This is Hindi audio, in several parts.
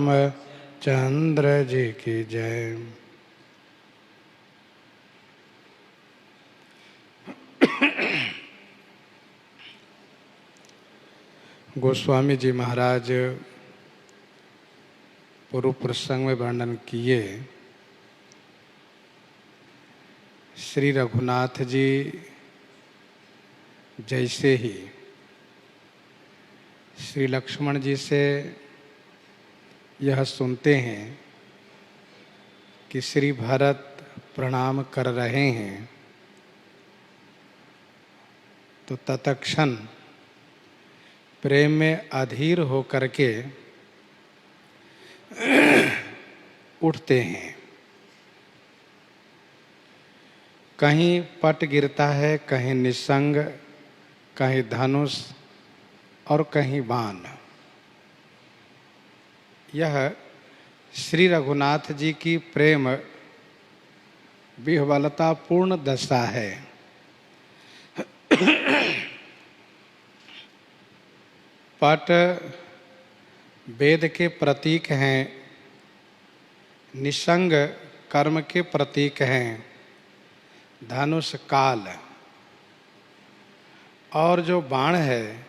रामचंद्र जी की जय। गोस्वामी जी महाराज पूर्व प्रसंग में वर्णन किए, श्री रघुनाथ जी जैसे ही श्री लक्ष्मण जी से यह सुनते हैं कि श्री भरत प्रणाम कर रहे हैं, तो तत्क्षण प्रेम में अधीर हो करके उठते हैं। कहीं पट गिरता है, कहीं निसंग, कहीं धनुष और कहीं बाण। यह श्री रघुनाथ जी की प्रेम विह्वलता पूर्ण दशा है। पट वेद के प्रतीक हैं, निसंग कर्म के प्रतीक हैं, धनुष काल, और जो बाण है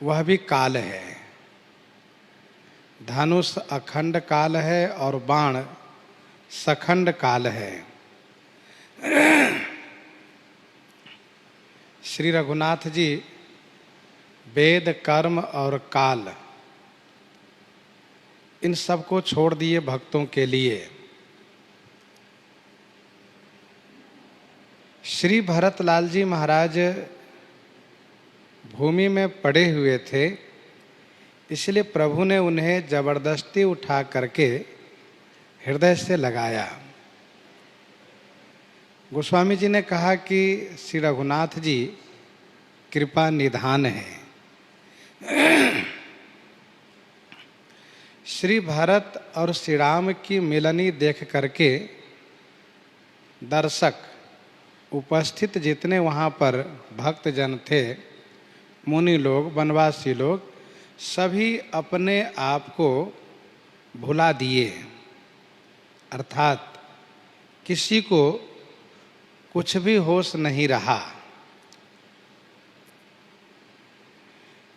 वह भी काल है। धनुष अखंड काल है और बाण सखंड काल है। श्री रघुनाथ जी वेद, कर्म और काल इन सबको छोड़ दिए भक्तों के लिए। श्री भरतलाल जी महाराज भूमि में पड़े हुए थे, इसलिए प्रभु ने उन्हें जबरदस्ती उठा करके हृदय से लगाया। गोस्वामी जी ने कहा कि श्री रघुनाथ जी कृपा निधान है। श्री भरत और श्री राम की मिलनी देख करके दर्शक, उपस्थित जितने वहाँ पर भक्तजन थे, मुनि लोग, वनवासी लोग, सभी अपने आप को भुला दिए। अर्थात किसी को कुछ भी होश नहीं रहा।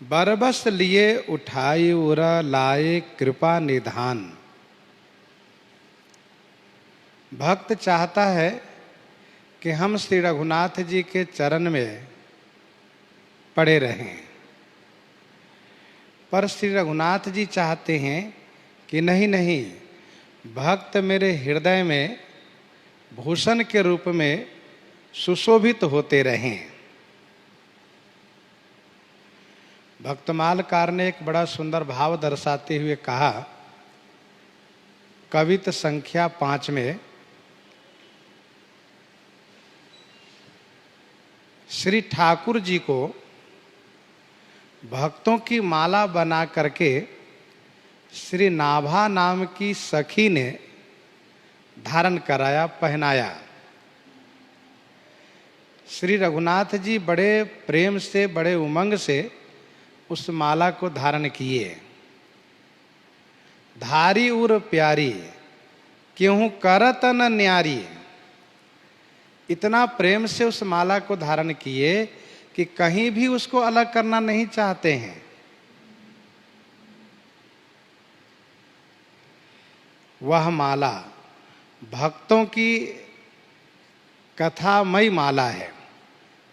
बरबस लिए उठाई उरा लाए कृपा निधान। भक्त चाहता है कि हम श्री रघुनाथ जी के चरण में पड़े रहें, पर श्री रघुनाथ जी चाहते हैं कि नहीं नहीं, भक्त मेरे हृदय में भूषण के रूप में सुशोभित होते रहें। भक्तमालकार ने एक बड़ा सुंदर भाव दर्शाते हुए कहा, कवित संख्या 5 में, श्री ठाकुर जी को भक्तों की माला बना करके श्री नाभा नाम की सखी ने धारण कराया, पहनाया। श्री रघुनाथ जी बड़े प्रेम से, बड़े उमंग से उस माला को धारण किए। धारी उर प्यारी क्यों करत न न्यारी। इतना प्रेम से उस माला को धारण किए कि कहीं भी उसको अलग करना नहीं चाहते हैं। वह माला भक्तों की कथामयी माला है,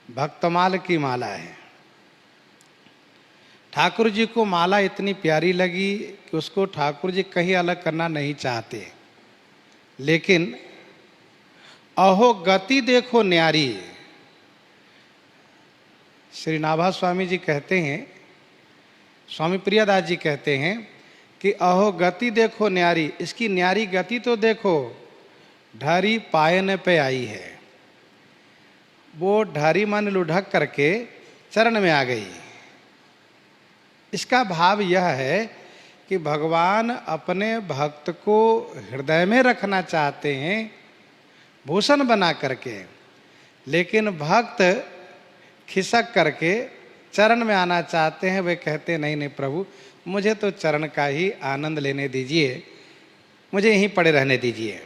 भक्तमाल की माला है। ठाकुर जी को माला इतनी प्यारी लगी कि उसको ठाकुर जी कहीं अलग करना नहीं चाहते। लेकिन अहो गति देखो न्यारी। श्री नाभा स्वामी जी कहते हैं, स्वामी प्रियदास जी कहते हैं कि अहो गति देखो न्यारी। इसकी न्यारी गति तो देखो, ढारी पायन पे आई है। वो ढारी मन लुढ़क करके चरण में आ गई। इसका भाव यह है कि भगवान अपने भक्त को हृदय में रखना चाहते हैं, भूषण बना करके, लेकिन भक्त खिसक करके चरण में आना चाहते हैं। वे कहते नहीं नहीं प्रभु, मुझे तो चरण का ही आनंद लेने दीजिए, मुझे यहीं पड़े रहने दीजिए।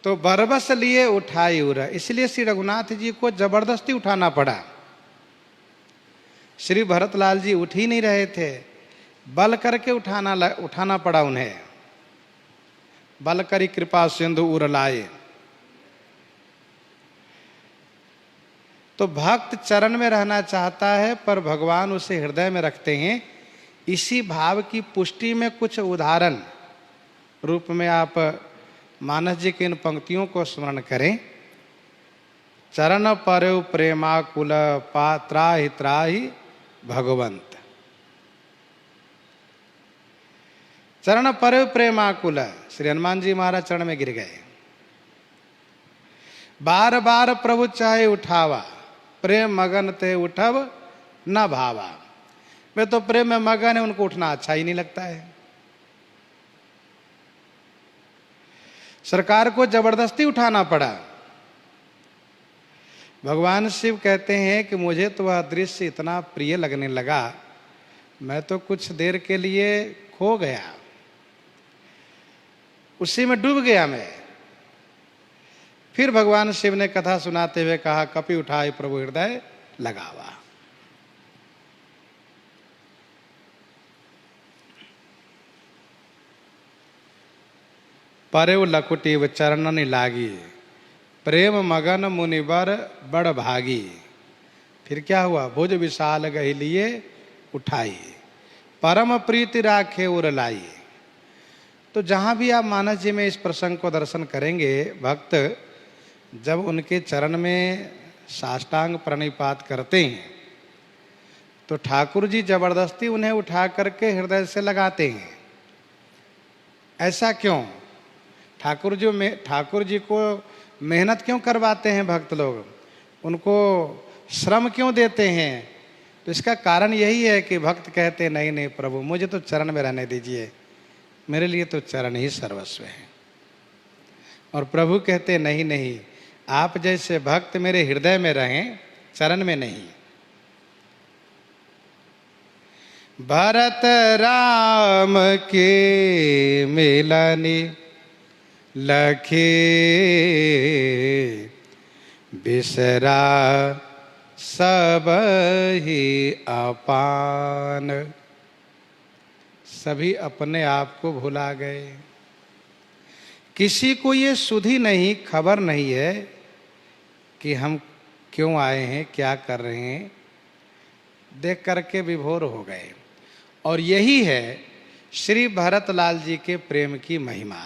तो बरबस लिए उठाई उर, इसलिए श्री रघुनाथ जी को जबरदस्ती उठाना पड़ा। श्री भरतलाल जी उठ ही नहीं रहे थे, बल करके उठाना पड़ा उन्हें। बल करी कृपा सिंधु उर लाए। तो भक्त चरण में रहना चाहता है, पर भगवान उसे हृदय में रखते हैं। इसी भाव की पुष्टि में कुछ उदाहरण रूप में आप मानस जी की इन पंक्तियों को स्मरण करें। चरण परव प्रेमाकुल त्राहि त्राहि भगवंत। चरण परव प्रेमाकुल, श्री हनुमान जी महाराज चरण में गिर गए। बार बार प्रभु चाहे उठावा, प्रेम मगन ते उठब न भावा। वे तो प्रेम में मगन है, उनको उठना अच्छा ही नहीं लगता है। सरकार को जबरदस्ती उठाना पड़ा। भगवान शिव कहते हैं कि मुझे तो वह दृश्य इतना प्रिय लगने लगा, मैं तो कुछ देर के लिए खो गया, उसी में डूब गया मैं। फिर भगवान शिव ने कथा सुनाते हुए कहा, कपि उठाए प्रभु हृदय लगावा। परेव लकुटी चरणन लागी, प्रेम मगन मुनिवर बड़ भागी। फिर क्या हुआ, भुज विशाल गही लिए उठाई, परम प्रीति राखे उर लाई। तो जहां भी आप मानस जी में इस प्रसंग को दर्शन करेंगे, भक्त जब उनके चरण में साष्टांग प्रणिपात करते हैं तो ठाकुर जी जबरदस्ती उन्हें उठा करके हृदय से लगाते हैं। ऐसा क्यों? ठाकुर जी को मेहनत क्यों करवाते हैं भक्त लोग, उनको श्रम क्यों देते हैं? तो इसका कारण यही है कि भक्त कहते हैं, नहीं नहीं प्रभु, मुझे तो चरण में रहने दीजिए, मेरे लिए तो चरण ही सर्वस्व है। और प्रभु कहते हैं, नहीं नहीं, आप जैसे भक्त मेरे हृदय में रहें, चरण में नहीं। भरत राम के मिलनी लखे बिसरा सब ही अपान। सभी अपने आप को भुला गए। किसी को ये सुधि नहीं, खबर नहीं है कि हम क्यों आए हैं, क्या कर रहे हैं, देख करके विभोर हो गए। और यही है श्री भरतलाल जी के प्रेम की महिमा।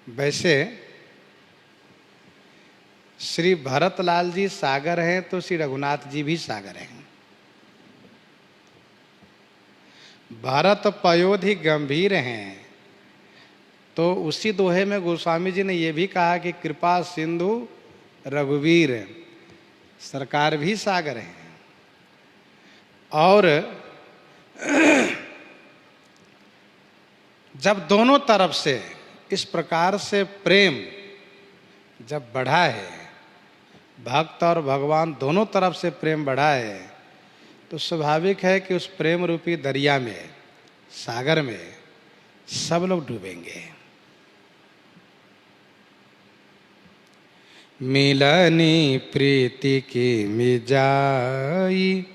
वैसे श्री भरतलाल जी सागर हैं तो श्री रघुनाथ जी भी सागर हैं। भरत पयोधि गंभीर हैं, तो उसी दोहे में गोस्वामी जी ने यह भी कहा कि कृपा सिंधु रघुवीर, सरकार भी सागर हैं। और जब दोनों तरफ से इस प्रकार से प्रेम जब बढ़ा है, भक्त और भगवान दोनों तरफ से प्रेम बढ़ा है, तो स्वाभाविक है कि उस प्रेम रूपी दरिया में, सागर में सब लोग डूबेंगे। मिलनी प्रीति की मिजाई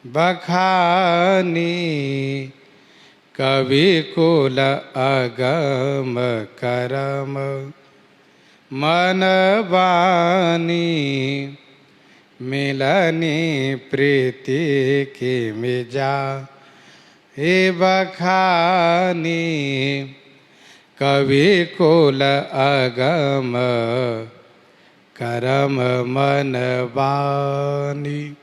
बखानी, कवि कुल अगम करम मन बानी। मिलनी प्रीति की मिजा हे बखानी, कवि कुल अगम करम मन बानी।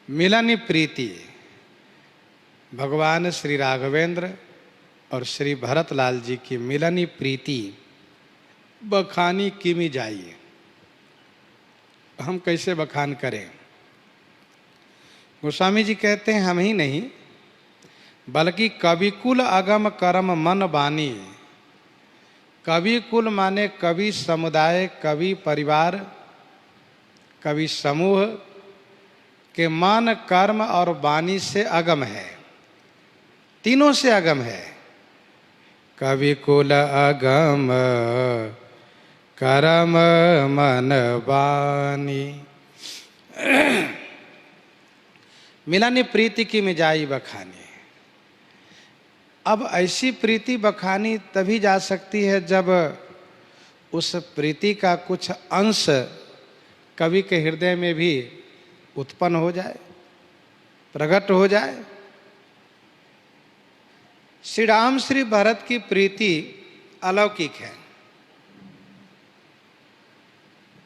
मिलनी प्रीति, भगवान श्री राघवेंद्र और श्री भरतलाल जी की मिलनी प्रीति बखानी किमी जाइए। हम कैसे बखान करें? गोस्वामी जी कहते हैं, हम ही नहीं बल्कि कविकुल अगम करम मन बानी। कवि कुल माने कवि समुदाय, कवि परिवार, कवि समूह के मन, कर्म और वाणी से अगम है, तीनों से अगम है। कवि कुल अगम कर्म मन वाणी। मिलानी प्रीति की मिजाई बखानी। अब ऐसी प्रीति बखानी तभी जा सकती है जब उस प्रीति का कुछ अंश कवि के हृदय में भी उत्पन्न हो जाए, प्रकट हो जाए। श्री राम श्री भरत की प्रीति अलौकिक है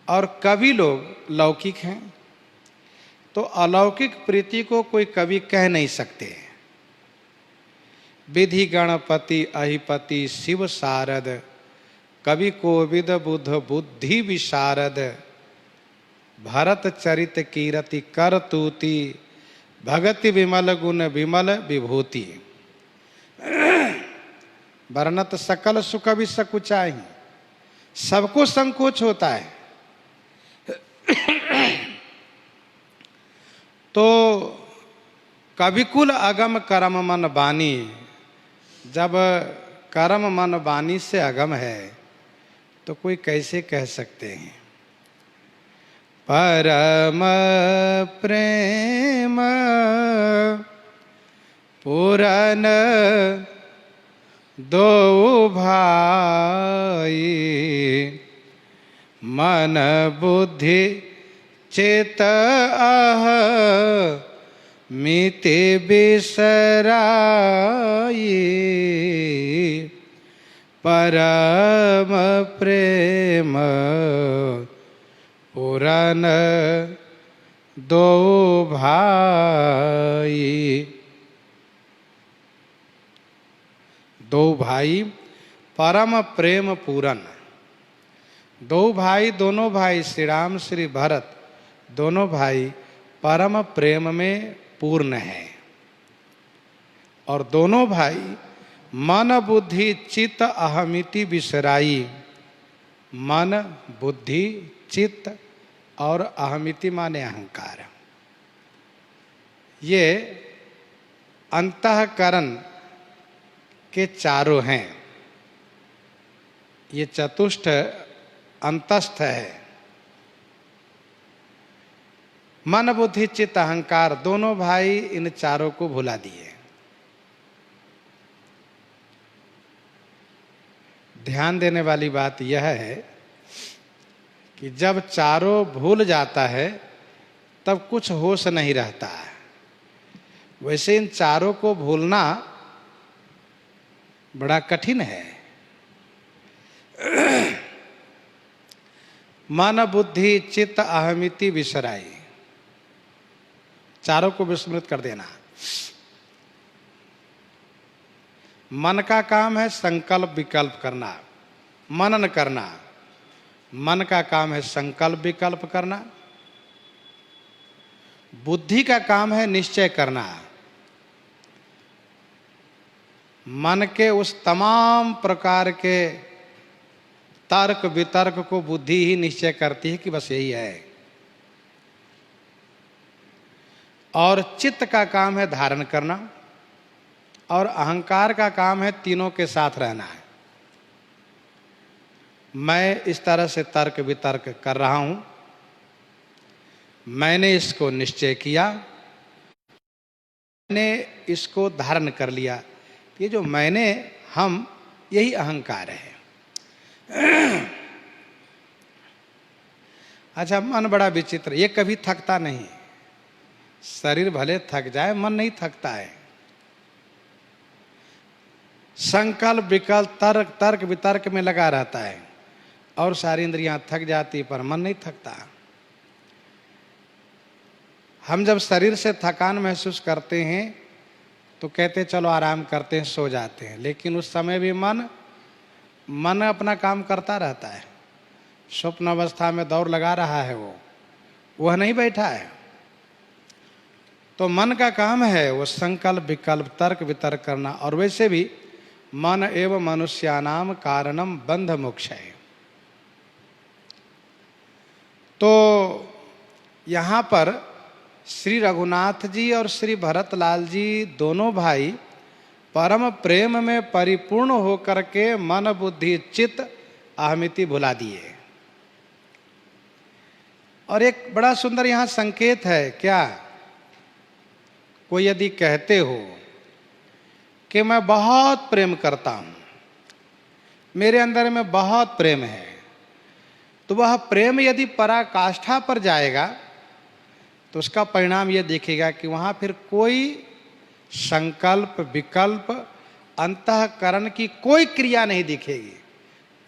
और कवि लोग लौकिक हैं, तो अलौकिक प्रीति को कोई कवि कह नहीं सकते। विधि गणपति अहिपति शिव शारद, कवि कोविद बुध बुद्धि विशारद, भरत चरित कीरति कर तूति, भगति विमल गुण विमल विभूति। वर्णत सकल सुख भी सकुचाई, सबको संकोच होता है। तो कविकुल अगम कर्म मन वाणी, जब कर्म मन वाणी से अगम है तो कोई कैसे कह सकते हैं। परम प्रेम पूरन दो भाई, मन बुद्धि चित आह मिति बिसराई, परम प्रेम पुरन दो भाई। दो भाई परम प्रेम पूरन। दो भाई, दोनों भाई श्री राम श्री भरत दोनों भाई परम प्रेम में पूर्ण है और दोनों भाई मन बुद्धि चित्त अहमिति बिसराई। मन बुद्धि चित्त और अहमिति माने अहंकार, ये अंतःकरण के चारों हैं। ये चतुष्ट अंतस्थ है। मन बुद्धि चित्त अहंकार, दोनों भाई इन चारों को भुला दिए। ध्यान देने वाली बात यह है कि जब चारों भूल जाता है तब कुछ होश नहीं रहता है। वैसे इन चारों को भूलना बड़ा कठिन है। मन बुद्धि चित्त अहमिति विसराई, चारों को विस्मृत कर देना। मन का काम है संकल्प विकल्प करना, मनन करना। मन का काम है संकल्प विकल्प करना। बुद्धि का काम है निश्चय करना। मन के उस तमाम प्रकार के तर्क वितर्क को बुद्धि ही निश्चय करती है कि बस यही है। और चित्त का काम है धारण करना और अहंकार का काम है तीनों के साथ रहना है। मैं इस तरह से तर्क वितर्क कर रहा हूं, मैंने इसको निश्चय किया, मैंने इसको धारण कर लिया। ये जो मैंने, हम, यही अहंकार है। अच्छा, मन बड़ा विचित्र, ये कभी थकता नहीं। शरीर भले थक जाए, मन नहीं थकता है। संकल्प विकल्प तर्क वितर्क में लगा रहता है और सारी इंद्रियां थक जाती, पर मन नहीं थकता। हम जब शरीर से थकान महसूस करते हैं तो कहते चलो आराम करते हैं, सो जाते हैं, लेकिन उस समय भी मन अपना काम करता रहता है। स्वप्न अवस्था में दौड़ लगा रहा है, वह नहीं बैठा है। तो मन का काम है वो संकल्प विकल्प तर्क वितर्क करना। और वैसे भी मन एव मनुष्यानाम कारणम बंध मोक्षय। तो यहाँ पर श्री रघुनाथ जी और श्री भरतलाल जी दोनों भाई परम प्रेम में परिपूर्ण होकर के मन बुद्धि चित्त अहमिति भुला दिए। और एक बड़ा सुंदर यहाँ संकेत है, क्या? कोई यदि कहते हो कि मैं बहुत प्रेम करता हूं, मेरे अंदर में बहुत प्रेम है, तो वह प्रेम यदि पराकाष्ठा पर जाएगा तो उसका परिणाम यह दिखेगा कि वहां फिर कोई संकल्प विकल्प अंतःकरण की कोई क्रिया नहीं दिखेगी,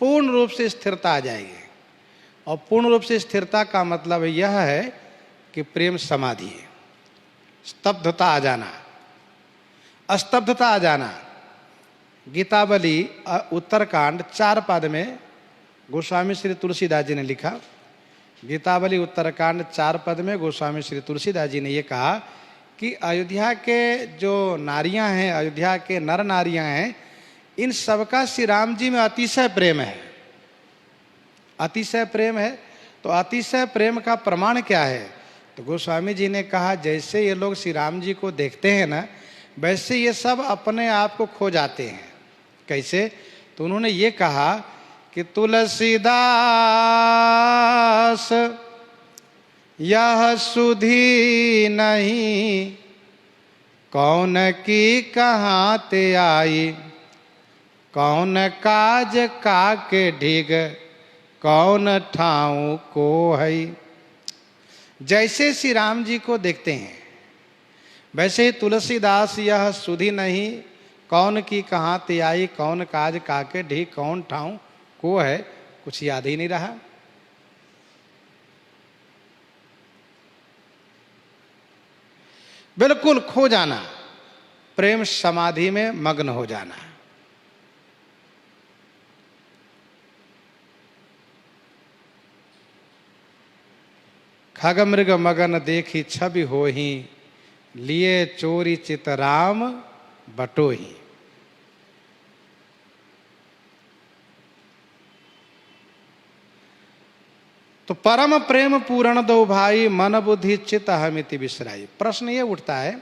पूर्ण रूप से स्थिरता आ जाएगी। और पूर्ण रूप से स्थिरता का मतलब यह है कि प्रेम समाधि है, स्तब्धता आ जाना, अस्तब्धता आ जाना। गीतावली उत्तरकांड 4 पद में गोस्वामी श्री तुलसीदास जी ने लिखा, गीतावली उत्तरकांड 4 पद में गोस्वामी श्री तुलसीदास जी ने ये कहा कि अयोध्या के जो नारियां हैं, अयोध्या के नर नारियां हैं, इन सबका श्री राम जी में अतिशय प्रेम है, अतिशय प्रेम है। तो अतिशय प्रेम का प्रमाण क्या है? तो गोस्वामी जी ने कहा जैसे ये लोग श्री राम जी को देखते हैं ना, वैसे ये सब अपने आप को खो जाते हैं। कैसे? तो उन्होंने ये कहा कि तुलसीदास यह सुधी नहीं, कौन की कहाँ ते आई, कौन काज काके ढिग, कौन ठाऊ को है। जैसे श्री राम जी को देखते हैं वैसे ही तुलसीदास यह सुधी नहीं, कौन की कहाँ ते आई, कौन काज काके ढिग, कौन ठाऊ को है, कुछ याद ही नहीं रहा। बिल्कुल खो जाना, प्रेम समाधि में मग्न हो जाना। खग मृग मगन देखी छवि होहि, लिए चोरी चित राम बटोही। तो परम प्रेम पूर्ण दो भाई, मन बुद्धि चित्त अहमिति बिसराई। प्रश्न ये उठता है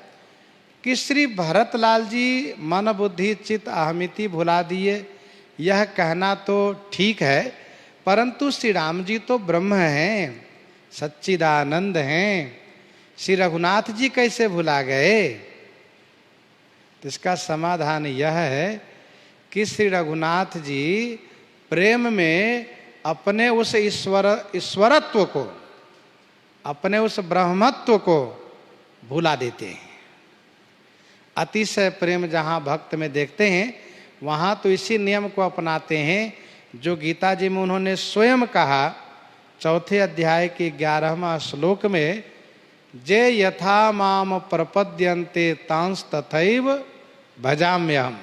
कि श्री भरतलाल जी मन बुद्धि चित्त अहमिति भुला दिए, यह कहना तो ठीक है, परंतु श्री राम जी तो ब्रह्म हैं, सच्चिदानंद हैं, श्री रघुनाथ जी कैसे भुला गए? तो इसका समाधान यह है कि श्री रघुनाथ जी प्रेम में अपने उस ईश्वरत्व को, अपने उस ब्रह्मत्व को भुला देते हैं। अतिशय प्रेम जहाँ भक्त में देखते हैं वहाँ तो इसी नियम को अपनाते हैं जो गीता जी में उन्होंने स्वयं कहा, 4 अध्याय के 11वां श्लोक में, जे यथा माम प्रपद्यन्ते तांस तथैव भजाम्यहम्,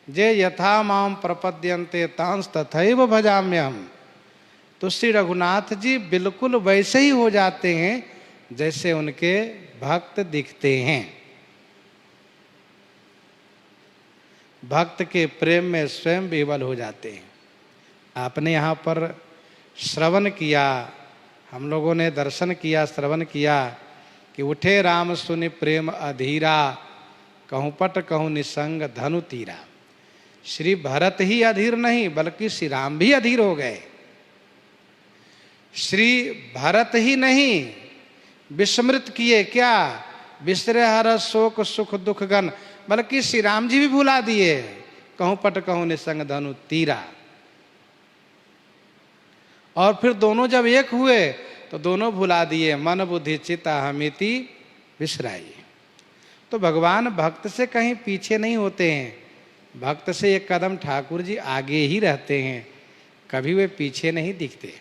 जे यथा माम प्रपद्यन्ते तांस तथैव भजाम्यहम्। तो श्री रघुनाथ जी बिल्कुल वैसे ही हो जाते हैं जैसे उनके भक्त दिखते हैं। भक्त के प्रेम में स्वयं विह्वल हो जाते हैं। आपने यहाँ पर श्रवण किया, हम लोगों ने दर्शन किया, श्रवण किया कि उठे राम सुनि प्रेम अधीरा, कहूँ पट कहूँ निसंग धनु तीरा। श्री भरत ही अधीर नहीं बल्कि श्री राम भी अधीर हो गए। श्री भरत ही नहीं विस्मृत किए, क्या? विसरे हर शोक सुख दुख गन, बल्कि श्री राम जी भी भुला दिए, कहूँ पट कहूँ निसंग धनु तीरा। और फिर दोनों जब एक हुए तो दोनों भुला दिए, मन बुद्धि चित्त अहमिति बिसराई। तो भगवान भक्त से कहीं पीछे नहीं होते हैं, भक्त से एक कदम ठाकुर जी आगे ही रहते हैं, कभी वे पीछे नहीं दिखते।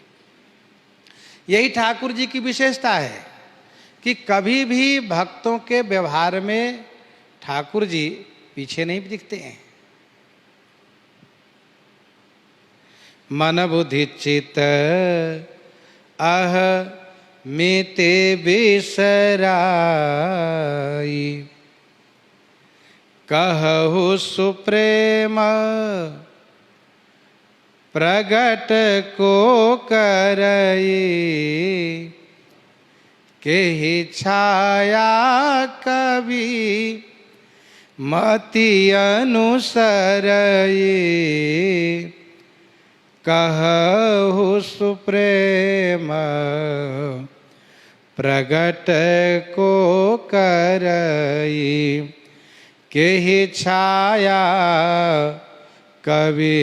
यही ठाकुर जी की विशेषता है कि कभी भी भक्तों के व्यवहार में ठाकुर जी पीछे नहीं दिखते हैं। मन बुद्धि चित्त अहमिति बिसराई, कहु सुप्रेम प्रगट को करई, केहि छाया कवि मति अनुसरई। कहु सुप्रेम प्रगट को करई, केहि छाया कवि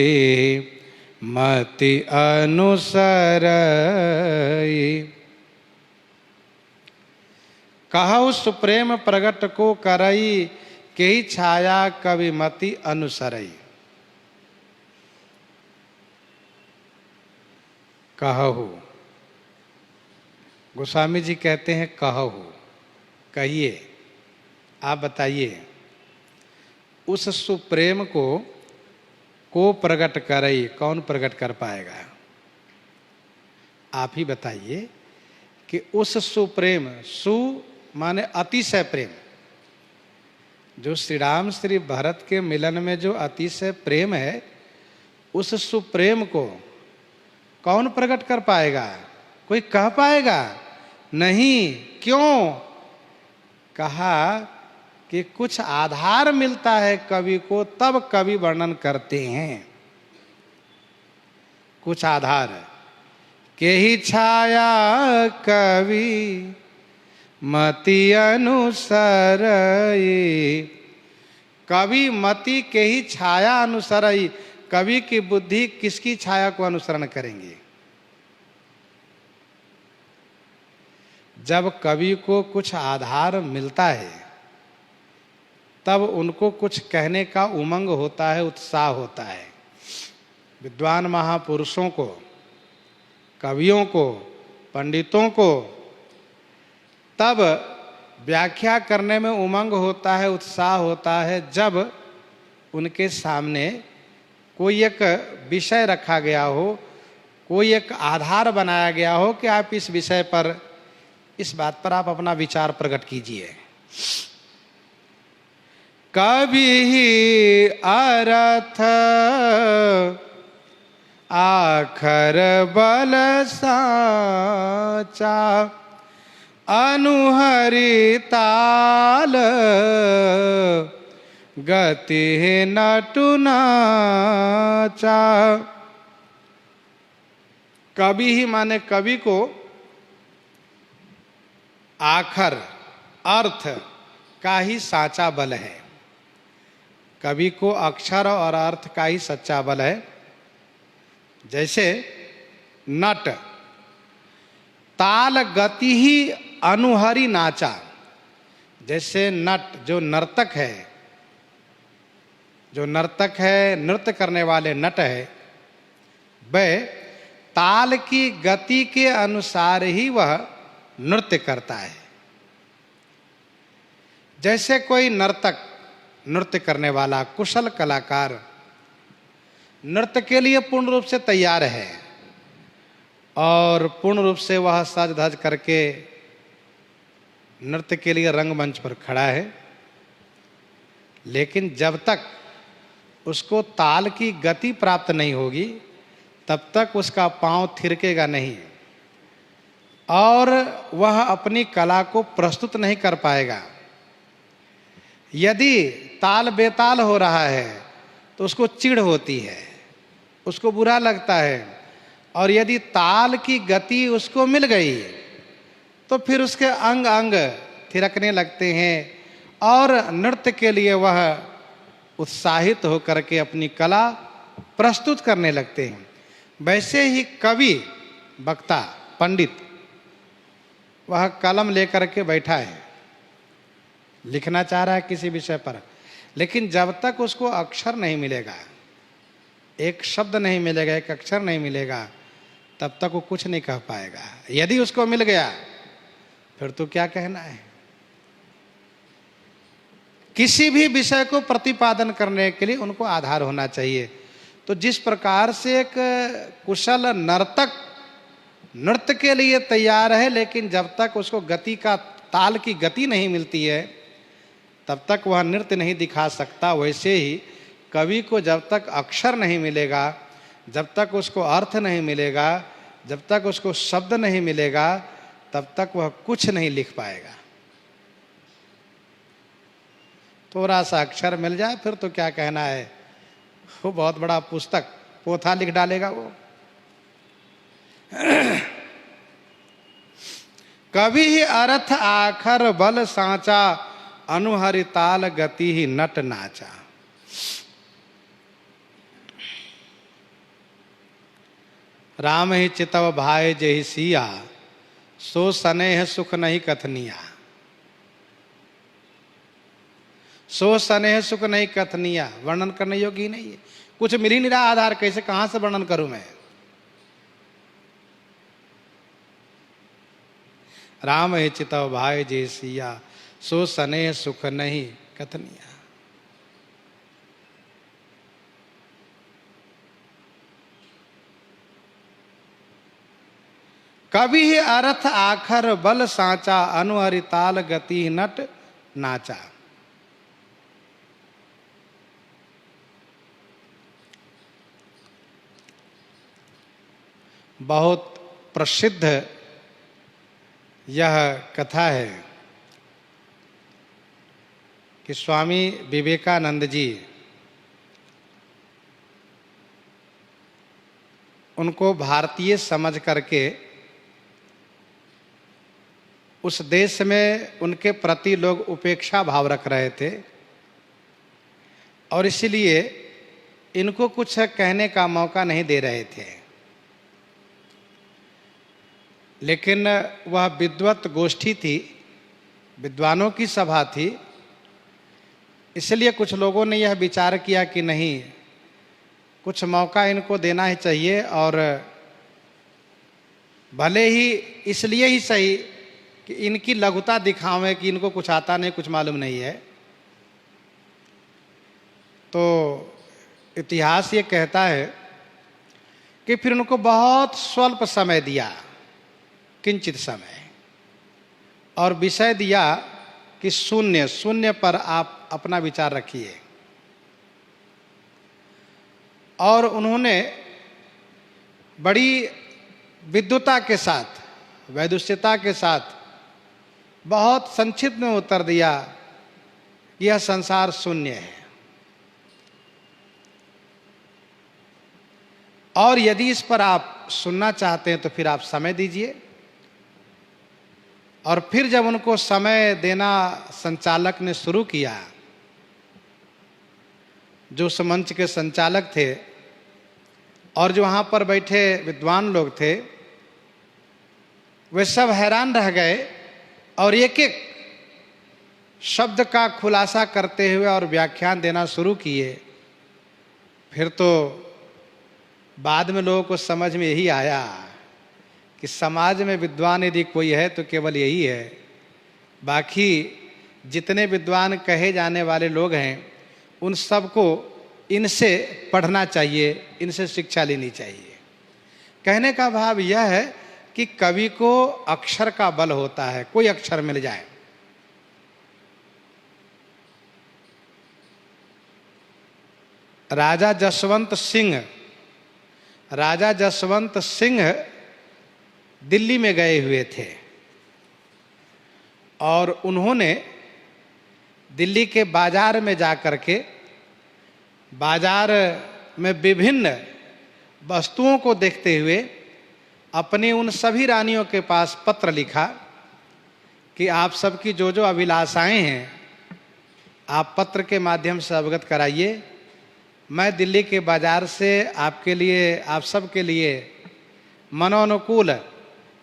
मति अनुसरई। कहु सुप्रेम प्रगट को करई, केहि छाया कवि मति अनुसरई। कहु, गोस्वामी जी कहते हैं कहु, कहिए, आप बताइए उस सुप्रेम को प्रकट करई, कौन प्रकट कर पाएगा? आप ही बताइए कि उस सुप्रेम, सु माने अतिशय प्रेम, जो श्री राम श्री भरत के मिलन में जो अतिशय प्रेम है, उस सुप्रेम को कौन प्रकट कर पाएगा? कोई कह पाएगा? नहीं। क्यों? कहा कि कुछ आधार मिलता है कवि को, तब कवि वर्णन करते हैं। कुछ आधार, केहि छाया कवि मति अनुसरई। कवि मति केहि छाया अनुसरई। कवि की बुद्धि किसकी छाया को अनुसरण करेंगे? जब कवि को कुछ आधार मिलता है तब उनको कुछ कहने का उमंग होता है, उत्साह होता है। विद्वान महापुरुषों को, कवियों को, पंडितों को तब व्याख्या करने में उमंग होता है, उत्साह होता है, जब उनके सामने कोई एक विषय रखा गया हो, कोई एक आधार बनाया गया हो कि आप इस विषय पर, इस बात पर आप अपना विचार प्रकट कीजिए। कवि ही अर्थ आखर बल साचा, अनुहरि ताल गति नटु नाचा। कवि ही माने कवि को आखर, अर्थ का ही साचा बल है। कवि को अक्षर और अर्थ का ही सच्चा बल है। जैसे नट, ताल गति ही अनुहरि नाचा। जैसे नट, जो नर्तक है, जो नर्तक है, नृत्य करने वाले नट है, वह ताल की गति के अनुसार ही वह नृत्य करता है। जैसे कोई नर्तक, नृत्य करने वाला कुशल कलाकार नृत्य के लिए पूर्ण रूप से तैयार है और पूर्ण रूप से वह सज धज करके नृत्य के लिए रंगमंच पर खड़ा है, लेकिन जब तक उसको ताल की गति प्राप्त नहीं होगी तब तक उसका पांव थिरकेगा नहीं और वह अपनी कला को प्रस्तुत नहीं कर पाएगा। यदि ताल बेताल हो रहा है तो उसको चिढ़ होती है, उसको बुरा लगता है, और यदि ताल की गति उसको मिल गई तो फिर उसके अंग अंग थिरकने लगते हैं और नृत्य के लिए वह उत्साहित होकर के अपनी कला प्रस्तुत करने लगते हैं। वैसे ही कवि, वक्ता, पंडित, वह कलम लेकर के बैठा है, लिखना चाह रहा है किसी विषय पर, लेकिन जब तक उसको अक्षर नहीं मिलेगा, एक शब्द नहीं मिलेगा, एक अक्षर नहीं मिलेगा, तब तक वो कुछ नहीं कह पाएगा। यदि उसको मिल गया फिर तो क्या कहना है। किसी भी विषय को प्रतिपादन करने के लिए उनको आधार होना चाहिए। तो जिस प्रकार से एक कुशल नर्तक नृत्य के लिए तैयार है, लेकिन जब तक उसको गति का, ताल की गति नहीं मिलती है, तब तक वह नृत्य नहीं दिखा सकता। वैसे ही कवि को जब तक अक्षर नहीं मिलेगा, जब तक उसको अर्थ नहीं मिलेगा, जब तक उसको शब्द नहीं मिलेगा, तब तक वह कुछ नहीं लिख पाएगा। थोड़ा सा अक्षर मिल जाए फिर तो क्या कहना है, वो बहुत बड़ा पुस्तक पोथा लिख डालेगा वो। कवि ही अर्थ आखर बल सांचा, अनुहरि ताल गति ही नट नाचा। राम ही चितव भाई जहि सिया, सो स्नेह सुख नहीं कथनिया। सो स्नेह सुख नहीं कथनिया, वर्णन करने योग्य ही नहीं है। कुछ मिल ही नहीं रहा आधार, कैसे कहां से वर्णन करूं मैं। राम ही चितव भाई जय सिया, सो स्नेह सुख नहीं कथनिया। कवि ही अर्थ आखर बल सांचा, अनुहरि ताल गति नट नाचा। बहुत प्रसिद्ध यह कथा है कि स्वामी विवेकानंद जी, उनको भारतीय समझ करके उस देश में उनके प्रति लोग उपेक्षा भाव रख रहे थे और इसलिए इनको कुछ कहने का मौका नहीं दे रहे थे। लेकिन वह विद्वत गोष्ठी थी, विद्वानों की सभा थी, इसलिए कुछ लोगों ने यह विचार किया कि नहीं, कुछ मौका इनको देना ही चाहिए। और भले ही इसलिए ही सही कि इनकी लघुता दिखावें कि इनको कुछ आता नहीं, कुछ मालूम नहीं है। तो इतिहास ये कहता है कि फिर उनको बहुत स्वल्प समय दिया, किंचित समय, और विषय दिया कि शून्य, शून्य पर आप अपना विचार रखिए। और उन्होंने बड़ी विद्वता के साथ, वैदुष्यता के साथ बहुत संक्षिप्त में उत्तर दिया कि यह संसार शून्य है, और यदि इस पर आप सुनना चाहते हैं तो फिर आप समय दीजिए। और फिर जब उनको समय देना संचालक ने शुरू किया, जो उस मंच के संचालक थे और जो वहाँ पर बैठे विद्वान लोग थे, वे सब हैरान रह गए और एक एक शब्द का खुलासा करते हुए और व्याख्यान देना शुरू किए। फिर तो बाद में लोगों को समझ में यही आया कि समाज में विद्वान यदि कोई है तो केवल यही है, बाकी जितने विद्वान कहे जाने वाले लोग हैं उन सबको इनसे पढ़ना चाहिए, इनसे शिक्षा लेनी चाहिए। कहने का भाव यह है कि कवि को अक्षर का बल होता है, कोई अक्षर मिल जाए। राजा जसवंत सिंह दिल्ली में गए हुए थे और उन्होंने दिल्ली के बाजार में जाकर के बाजार में विभिन्न वस्तुओं को देखते हुए अपनी उन सभी रानियों के पास पत्र लिखा कि आप सबकी जो जो अभिलाषाएं हैं आप पत्र के माध्यम से अवगत कराइए। मैं दिल्ली के बाजार से आपके लिए, आप सबके लिए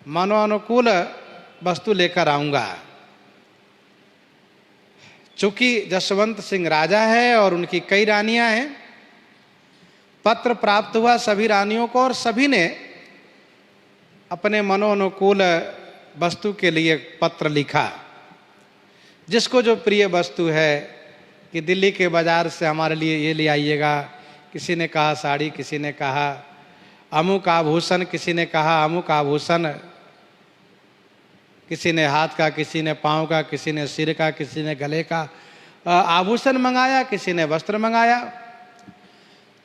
मनोनुकूल वस्तु लेकर आऊंगा। चूंकि जसवंत सिंह राजा है और उनकी कई रानियां हैं, पत्र प्राप्त हुआ सभी रानियों को और सभी ने अपने मनोनुकूल वस्तु के लिए पत्र लिखा। जिसको जो प्रिय वस्तु है कि दिल्ली के बाजार से हमारे लिए ये ले आइएगा। किसी ने कहा साड़ी, किसी ने कहा अमुक आभूषण, किसी ने कहा अमुक आभूषण, किसी ने हाथ का, किसी ने पाँव का, किसी ने सिर का, किसी ने गले का, आभूषण मंगाया, किसी ने वस्त्र मंगाया।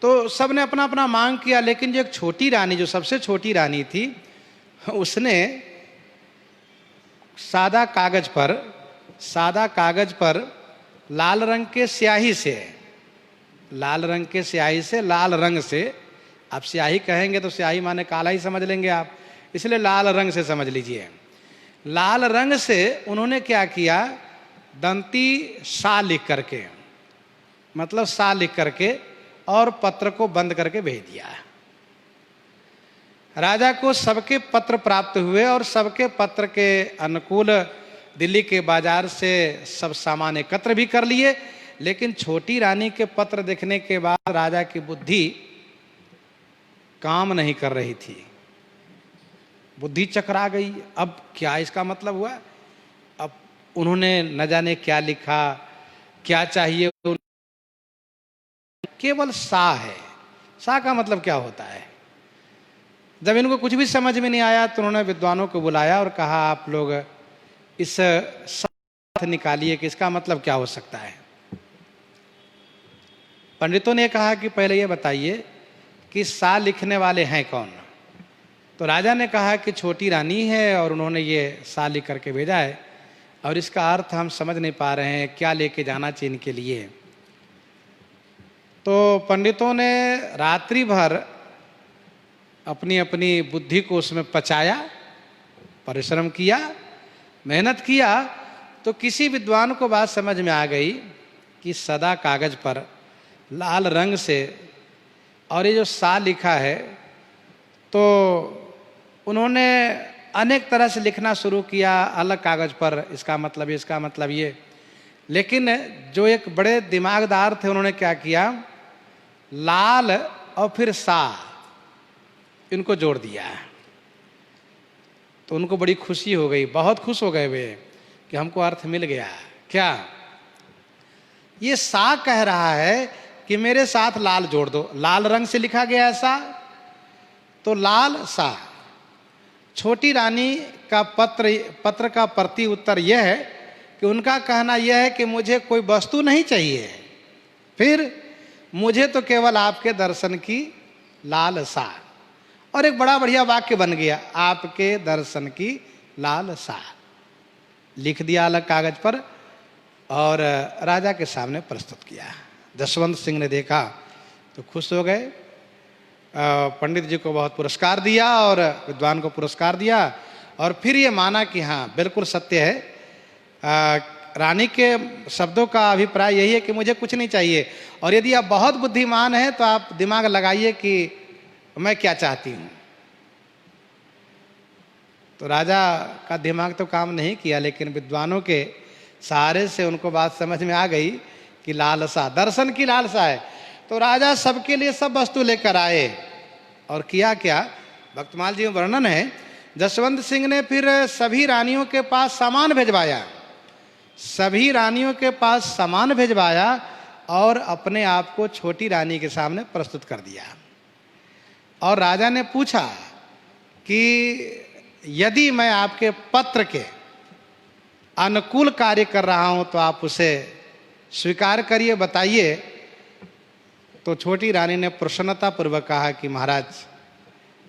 तो सब ने अपना अपना मांग किया, लेकिन जो एक छोटी रानी, जो सबसे छोटी रानी थी, उसने सादा कागज पर लाल रंग के स्याही से, लाल रंग से, आप स्याही कहेंगे तो स्याही माने काला ही समझ लेंगे आप, इसलिए लाल रंग से समझ लीजिए। लाल रंग से उन्होंने क्या किया, दंती सा लिख करके, मतलब सा लिख करके, और पत्र को बंद करके भेज दिया। राजा को सबके पत्र प्राप्त हुए और सबके पत्र के अनुकूल दिल्ली के बाजार से सब सामान एकत्र भी कर लिए, लेकिन छोटी रानी के पत्र देखने के बाद राजा की बुद्धि काम नहीं कर रही थी, बुद्धि चकरा गई। अब क्या इसका मतलब हुआ, अब उन्होंने न जाने क्या लिखा, क्या चाहिए, केवल सा है। सा का मतलब क्या होता है? जब इनको कुछ भी समझ में नहीं आया तो उन्होंने विद्वानों को बुलाया और कहा, आप लोग इस सा निकालिए कि इसका मतलब क्या हो सकता है। पंडितों ने कहा कि पहले ये बताइए कि सा लिखने वाले हैं कौन। तो राजा ने कहा कि छोटी रानी है और उन्होंने ये सा लिख करके भेजा है, और इसका अर्थ हम समझ नहीं पा रहे हैं, क्या लेके जाना चाहिए इनके लिए। तो पंडितों ने रात्रि भर अपनी अपनी बुद्धि को उसमें पचाया, परिश्रम किया, मेहनत किया, तो किसी विद्वान को बात समझ में आ गई कि सदा कागज पर लाल रंग से और ये जो सा लिखा है, तो उन्होंने अनेक तरह से लिखना शुरू किया अलग कागज पर, इसका मतलब ये, इसका मतलब ये। लेकिन जो एक बड़े दिमागदार थे, उन्होंने क्या किया, लाल और फिर सा, इनको जोड़ दिया। तो उनको बड़ी खुशी हो गई, बहुत खुश हो गए वे कि हमको अर्थ मिल गया। क्या? ये सा कह रहा है कि मेरे साथ लाल जोड़ दो, लाल रंग से लिखा गया ऐसा, तो लाल सा। छोटी रानी का पत्र का प्रति उत्तर यह है कि उनका कहना यह है कि मुझे कोई वस्तु नहीं चाहिए, फिर मुझे तो केवल आपके दर्शन की लालसा। और एक बड़ा बढ़िया वाक्य बन गया, आपके दर्शन की लालसा, लिख दिया अलग कागज पर और राजा के सामने प्रस्तुत किया। जसवंत सिंह ने देखा तो खुश हो गए, पंडित जी को बहुत पुरस्कार दिया और विद्वान को पुरस्कार दिया, और फिर ये माना कि हाँ बिल्कुल सत्य है। रानी के शब्दों का अभिप्राय यही है कि मुझे कुछ नहीं चाहिए, और यदि आप बहुत बुद्धिमान हैं तो आप दिमाग लगाइए कि मैं क्या चाहती हूँ। तो राजा का दिमाग तो काम नहीं किया, लेकिन विद्वानों के सहारे से उनको बात समझ में आ गई कि लालसा, दर्शन की लालसा है। तो राजा सबके लिए सब वस्तु लेकर आए, और किया क्या, भक्तमाल जी में वर्णन है, जसवंत सिंह ने फिर सभी रानियों के पास सामान भिजवाया, सभी रानियों के पास सामान भिजवाया और अपने आप को छोटी रानी के सामने प्रस्तुत कर दिया। और राजा ने पूछा कि यदि मैं आपके पत्र के अनुकूल कार्य कर रहा हूं तो आप उसे स्वीकार करिए, बताइए। तो छोटी रानी ने प्रसन्नता पूर्वक कहा कि महाराज,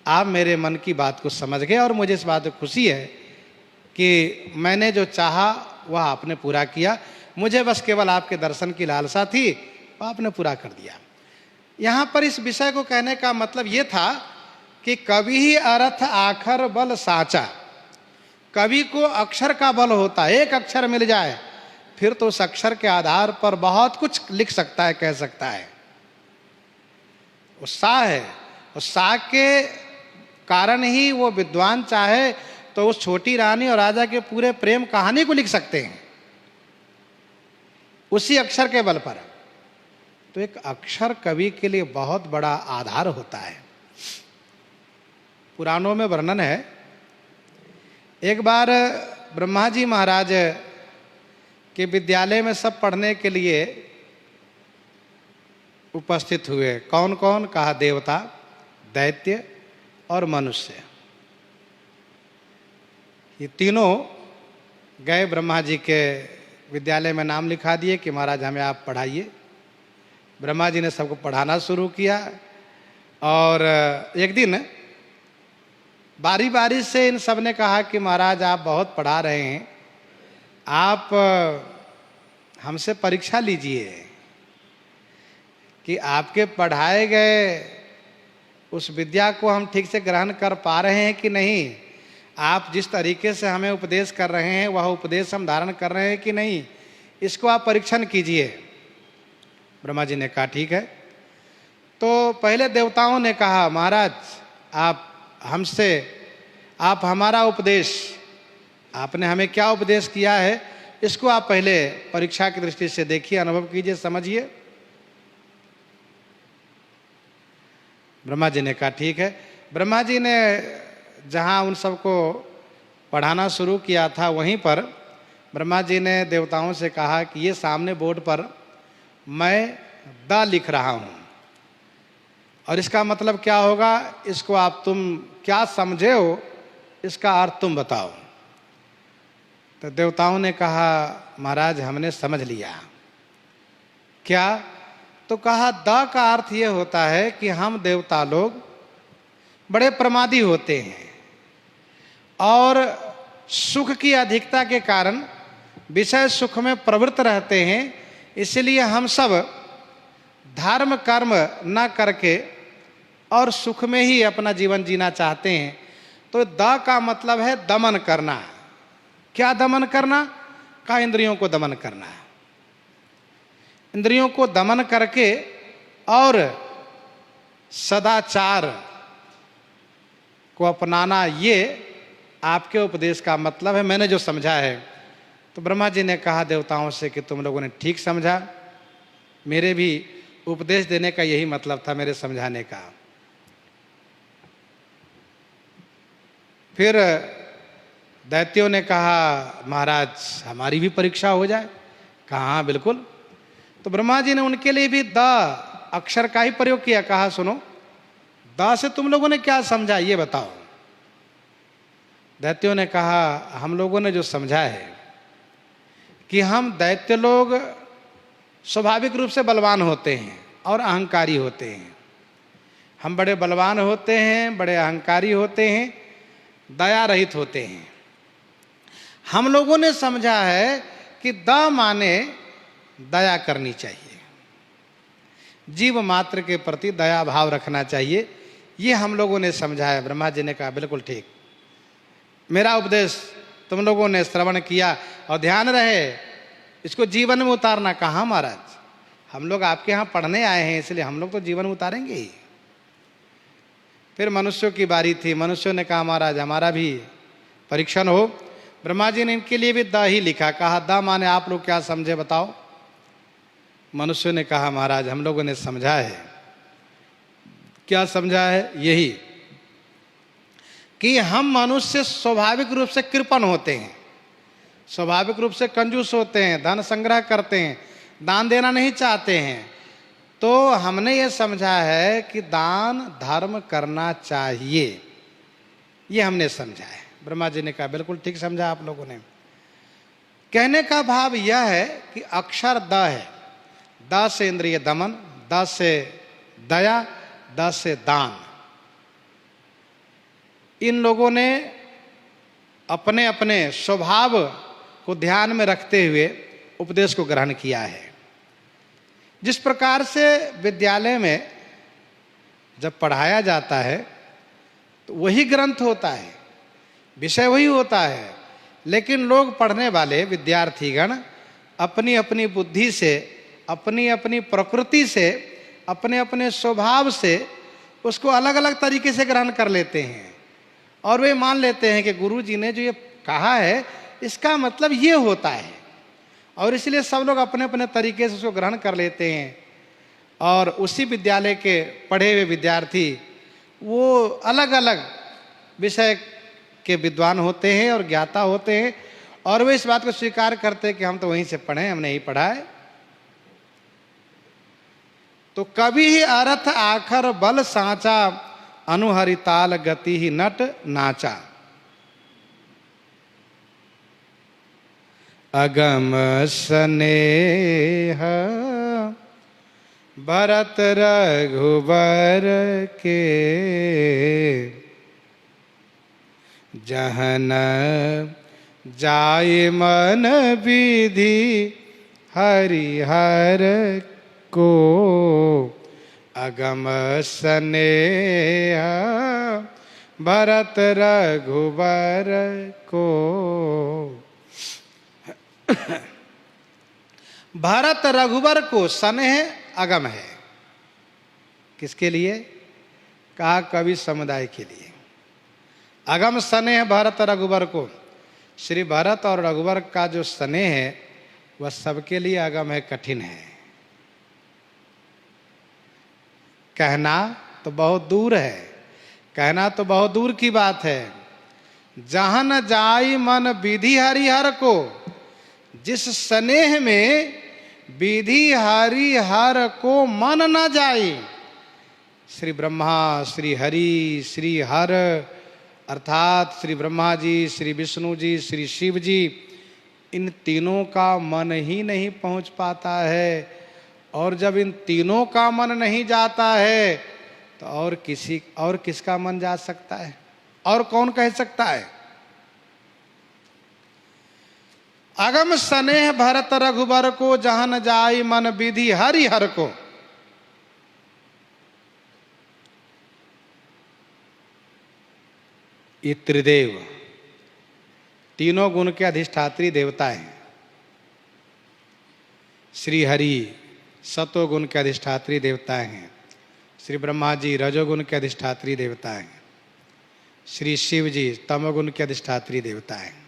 आप मेरे मन की बात को समझ गए और मुझे इस बात की खुशी है कि मैंने जो चाहा वह आपने पूरा किया, मुझे बस केवल आपके दर्शन की लालसा थी, वह आपने पूरा कर दिया। यहाँ पर इस विषय को कहने का मतलब ये था कि कवि ही अर्थ आखर बल साचा, कवि को अक्षर का बल होता है, एक अक्षर मिल जाए फिर तो उस अक्षर के आधार पर बहुत कुछ लिख सकता है, कह सकता है। वो सा है, उस सा के कारण ही वो विद्वान चाहे तो उस छोटी रानी और राजा के पूरे प्रेम कहानी को लिख सकते हैं उसी अक्षर के बल पर। तो एक अक्षर कवि के लिए बहुत बड़ा आधार होता है। पुराणों में वर्णन है, एक बार ब्रह्मा जी महाराज के विद्यालय में सब पढ़ने के लिए उपस्थित हुए। कौन कौन? कहा देवता, दैत्य और मनुष्य। ये तीनों गए ब्रह्मा जी के विद्यालय में नाम लिखा दिए कि महाराज हमें आप पढ़ाइए। ब्रह्मा जी ने सबको पढ़ाना शुरू किया और एक दिन बारी बारी से इन सब ने कहा कि महाराज आप बहुत पढ़ा रहे हैं, आप हमसे परीक्षा लीजिए कि आपके पढ़ाए गए उस विद्या को हम ठीक से ग्रहण कर पा रहे हैं कि नहीं, आप जिस तरीके से हमें उपदेश कर रहे हैं वह उपदेश हम धारण कर रहे हैं कि नहीं, इसको आप परीक्षण कीजिए। ब्रह्मा जी ने कहा ठीक है। तो पहले देवताओं ने कहा महाराज आप हमारा उपदेश, आपने हमें क्या उपदेश किया है इसको आप पहले परीक्षा की दृष्टि से देखिए, अनुभव कीजिए, समझिए। ब्रह्मा जी ने कहा ठीक है। ब्रह्मा जी ने जहाँ उन सबको पढ़ाना शुरू किया था वहीं पर ब्रह्मा जी ने देवताओं से कहा कि ये सामने बोर्ड पर मैं द लिख रहा हूँ और इसका मतलब क्या होगा, इसको आप तुम क्या समझे हो, इसका अर्थ तुम बताओ। तो देवताओं ने कहा महाराज हमने समझ लिया। क्या? तो कहा द का अर्थ ये होता है कि हम देवता लोग बड़े प्रमादी होते हैं और सुख की अधिकता के कारण विषय सुख में प्रवृत्त रहते हैं, इसलिए हम सब धर्म कर्म न करके और सुख में ही अपना जीवन जीना चाहते हैं। तो द का मतलब है दमन करना। क्या दमन करना? का इंद्रियों को दमन करना। इंद्रियों को दमन करके और सदाचार को अपनाना, ये आपके उपदेश का मतलब है, मैंने जो समझा है। तो ब्रह्मा जी ने कहा देवताओं से कि तुम लोगों ने ठीक समझा, मेरे भी उपदेश देने का यही मतलब था, मेरे समझाने का। फिर दैत्यों ने कहा महाराज हमारी भी परीक्षा हो जाए। कहा हाँ बिल्कुल। तो ब्रह्मा जी ने उनके लिए भी द अक्षर का ही प्रयोग किया। कहा सुनो, द से तुम लोगों ने क्या समझा ये बताओ। दैत्यों ने कहा हम लोगों ने जो समझा है कि हम दैत्य लोग स्वाभाविक रूप से बलवान होते हैं और अहंकारी होते हैं। हम बड़े बलवान होते हैं, बड़े अहंकारी होते हैं, दया रहित होते हैं। हम लोगों ने समझा है कि द माने दया करनी चाहिए, जीव मात्र के प्रति दया भाव रखना चाहिए, ये हम लोगों ने समझा है। ब्रह्मा जी ने कहा बिल्कुल ठीक, मेरा उपदेश तुम लोगों ने श्रवण किया और ध्यान रहे इसको जीवन में उतारना। कहाँ महाराज, हम लोग आपके यहाँ पढ़ने आए हैं इसलिए हम लोग तो जीवन में उतारेंगे ही। फिर मनुष्यों की बारी थी। मनुष्यों ने कहा महाराज हमारा भी परीक्षण हो। ब्रह्मा जी ने इनके लिए भी द ही लिखा। कहा द माने आप लोग क्या समझे बताओ। मनुष्यों ने कहा महाराज हम लोगों ने समझा है। क्या समझा है? यही कि हम मनुष्य स्वाभाविक रूप से कृपण होते हैं, स्वाभाविक रूप से कंजूस होते हैं, धन संग्रह करते हैं, दान देना नहीं चाहते हैं। तो हमने ये समझा है कि दान धर्म करना चाहिए, ये हमने समझा है। ब्रह्मा जी ने कहा बिल्कुल ठीक समझा आप लोगों ने। कहने का भाव यह है कि अक्षर द है, द से इंद्रिय दमन, द से दया, द से दान। इन लोगों ने अपने अपने स्वभाव को ध्यान में रखते हुए उपदेश को ग्रहण किया है। जिस प्रकार से विद्यालय में जब पढ़ाया जाता है तो वही ग्रंथ होता है, विषय वही होता है, लेकिन लोग पढ़ने वाले विद्यार्थीगण अपनी अपनी बुद्धि से, अपनी अपनी प्रकृति से, अपने अपने स्वभाव से उसको अलग अलग तरीके से ग्रहण कर लेते हैं और वे मान लेते हैं कि गुरु जी ने जो ये कहा है इसका मतलब ये होता है, और इसलिए सब लोग अपने अपने तरीके से उसको ग्रहण कर लेते हैं। और उसी विद्यालय के पढ़े हुए विद्यार्थी वो अलग अलग विषय के विद्वान होते हैं और ज्ञाता होते हैं, और वे इस बात को स्वीकार करते हैं कि हम तो वहीं से पढ़े, हमने ही पढ़ा है। तो कभी ही अर्थ आखर बल सांचा, अनुहरिताल गति ही नट नाचा। अगम स्नेह भरत रघुबर के, जहन जाय मन विधि हरिहर को। अगम स्नेह भरत रघुबर को। भरत रघुबर को स्नेह अगम है। किसके लिए? कहा कवि समुदाय के लिए। अगम स्नेह भरत रघुबर को। श्री भरत और रघुबर का जो स्नेह है वह सबके लिए अगम है, कठिन है। कहना तो बहुत दूर है, कहना तो बहुत दूर की बात है। जहाँ न जाई मन विधि हरिहर को, जिस स्नेह में विधि हरिहर को मन न जाए। श्री ब्रह्मा, श्री हरि, श्री हर अर्थात श्री ब्रह्मा जी, श्री विष्णु जी, श्री शिव जी, इन तीनों का मन ही नहीं पहुंच पाता है। और जब इन तीनों का मन नहीं जाता है तो और किसका मन जा सकता है? और कौन कह सकता है? अगम स्नेह भरत रघुबर को, जहाँ न जाई मन विधि हरिहर को। ये त्रिदेव तीनों गुण के अधिष्ठात्री देवता हैं। श्री हरि सतोगुण के अधिष्ठात्री देवता हैं। श्री ब्रह्मा जी रजोगुण के अधिष्ठात्री देवता हैं। श्री शिव जी तमोगुण के अधिष्ठात्री देवता हैं।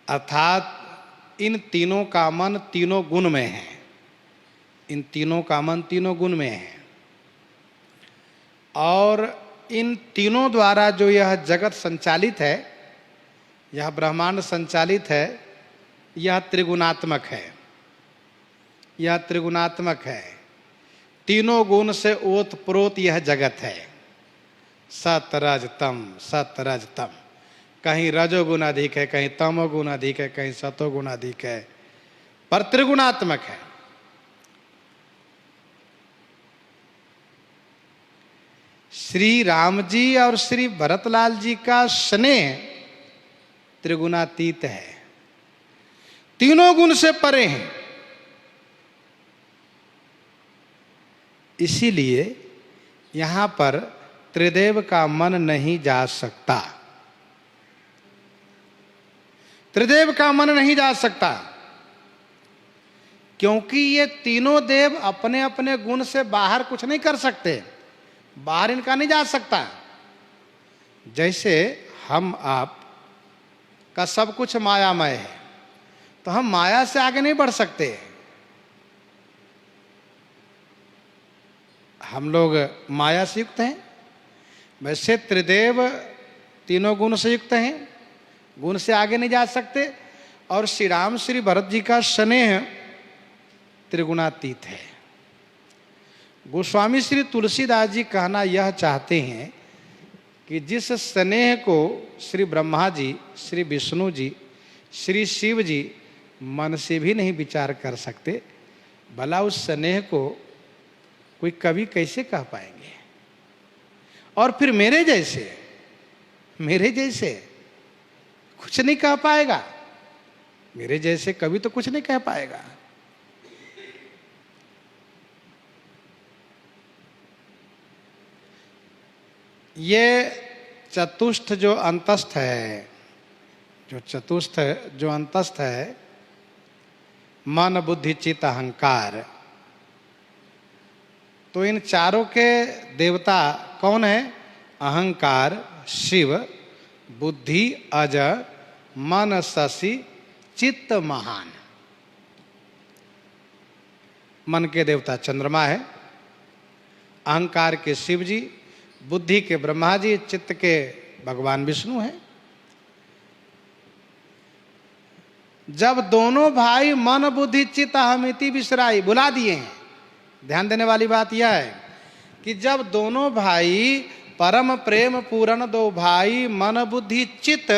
अर्थात इन तीनों का मन तीनों गुण में है। इन तीनों का मन तीनों गुण में है। और इन तीनों द्वारा जो यह जगत संचालित है, यह ब्रह्मांड संचालित है, यह त्रिगुणात्मक है। यह त्रिगुणात्मक है। तीनों गुण से ओतप्रोत यह जगत है। सत रज तम, सत रज तम। कहीं रजोगुण अधिक है, कहीं तमोगुण अधिक है, कहीं सतोगुण अधिक है, पर त्रिगुणात्मक है। श्री राम जी और श्री भरतलाल जी का स्नेह त्रिगुणातीत है, तीनों गुण से परे हैं। इसीलिए यहां पर त्रिदेव का मन नहीं जा सकता। त्रिदेव का मन नहीं जा सकता क्योंकि ये तीनों देव अपने अपने गुण से बाहर कुछ नहीं कर सकते। बाहर इनका नहीं जा सकता। जैसे हम आप का सब कुछ मायामय है, तो हम माया से आगे नहीं बढ़ सकते। हम लोग माया से युक्त हैं, वैसे त्रिदेव तीनों गुण से युक्त हैं, गुण से आगे नहीं जा सकते। और श्री राम श्री भरत जी का स्नेह त्रिगुणातीत है। गोस्वामी श्री तुलसीदास जी कहना यह चाहते हैं कि जिस स्नेह को श्री ब्रह्मा जी, श्री विष्णु जी, श्री शिव जी मन से भी नहीं विचार कर सकते, भला उस स्नेह को कोई कवि कैसे कह पाएंगे? और फिर मेरे जैसे कुछ नहीं कह पाएगा। मेरे जैसे कवि तो कुछ नहीं कह पाएगा। ये चतुष्ट जो अंतस्थ है, जो अंतस्थ है, मन बुद्धि चित्त अहंकार, तो इन चारों के देवता कौन है? अहंकार शिव, बुद्धि अज, मन शशि, चित्त महान। मन के देवता चंद्रमा है, अहंकार के शिव जी, बुद्धि के ब्रह्मा जी, चित्त के भगवान विष्णु हैं। जब दोनों भाई मन बुद्धि चित्त अहमिति बिसराई बुला दिए हैं। ध्यान देने वाली बात यह है कि जब दोनों भाई परम प्रेम पूर्ण दो भाई मन बुद्धि चित्त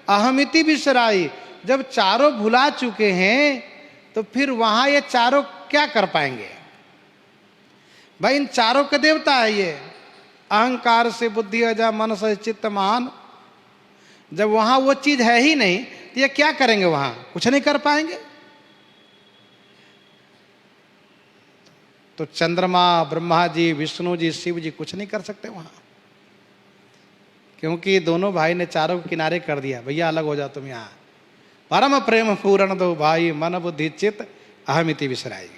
अहमिति बिसराई। जब चारों भुला चुके हैं तो फिर वहां ये चारों क्या कर पाएंगे? भाई इन चारों के देवता है ये, अहंकार से बुद्धि अजा मन से चित्त मान। जब वहां वो चीज है ही नहीं तो ये क्या करेंगे? वहां कुछ नहीं कर पाएंगे। तो चंद्रमा, ब्रह्मा जी, विष्णु जी, शिव जी कुछ नहीं कर सकते वहां, क्योंकि दोनों भाई ने चारों को किनारे कर दिया। भैया अलग हो जाओ तुम यहाँ। परम प्रेम पूर्ण दो भाई, मन बुद्धि चित्त अहमिति बिसराई।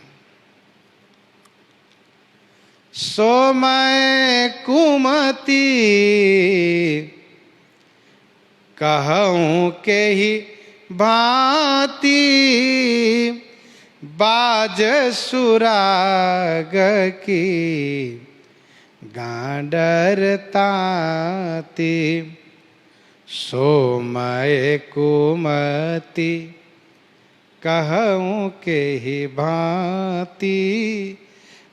सो मैं कुमति कहूँ के ही भांति, बाज सुराग की गांडर ताती। सो मैं कुमति कहूँ के ही भांति,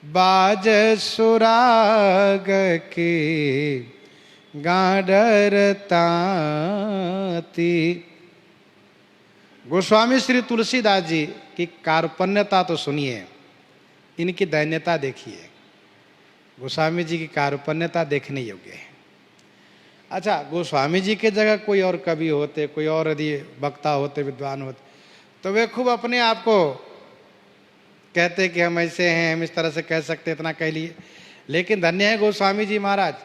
बाज सुराग की गांडर ताती। गोस्वामी श्री तुलसीदास जी की कार्पण्यता तो सुनिए, इनकी दैन्यता देखिए। गोस्वामी जी की कार्पण्यता देखने योग्य है। अच्छा, गोस्वामी जी के जगह कोई और कवि होते, कोई और यदि वक्ता होते, विद्वान होते, तो वे खूब अपने आप को कहते कि हम ऐसे हैं, हम इस तरह से कह सकते, इतना कह लिए। लेकिन धन्य है गोस्वामी जी महाराज,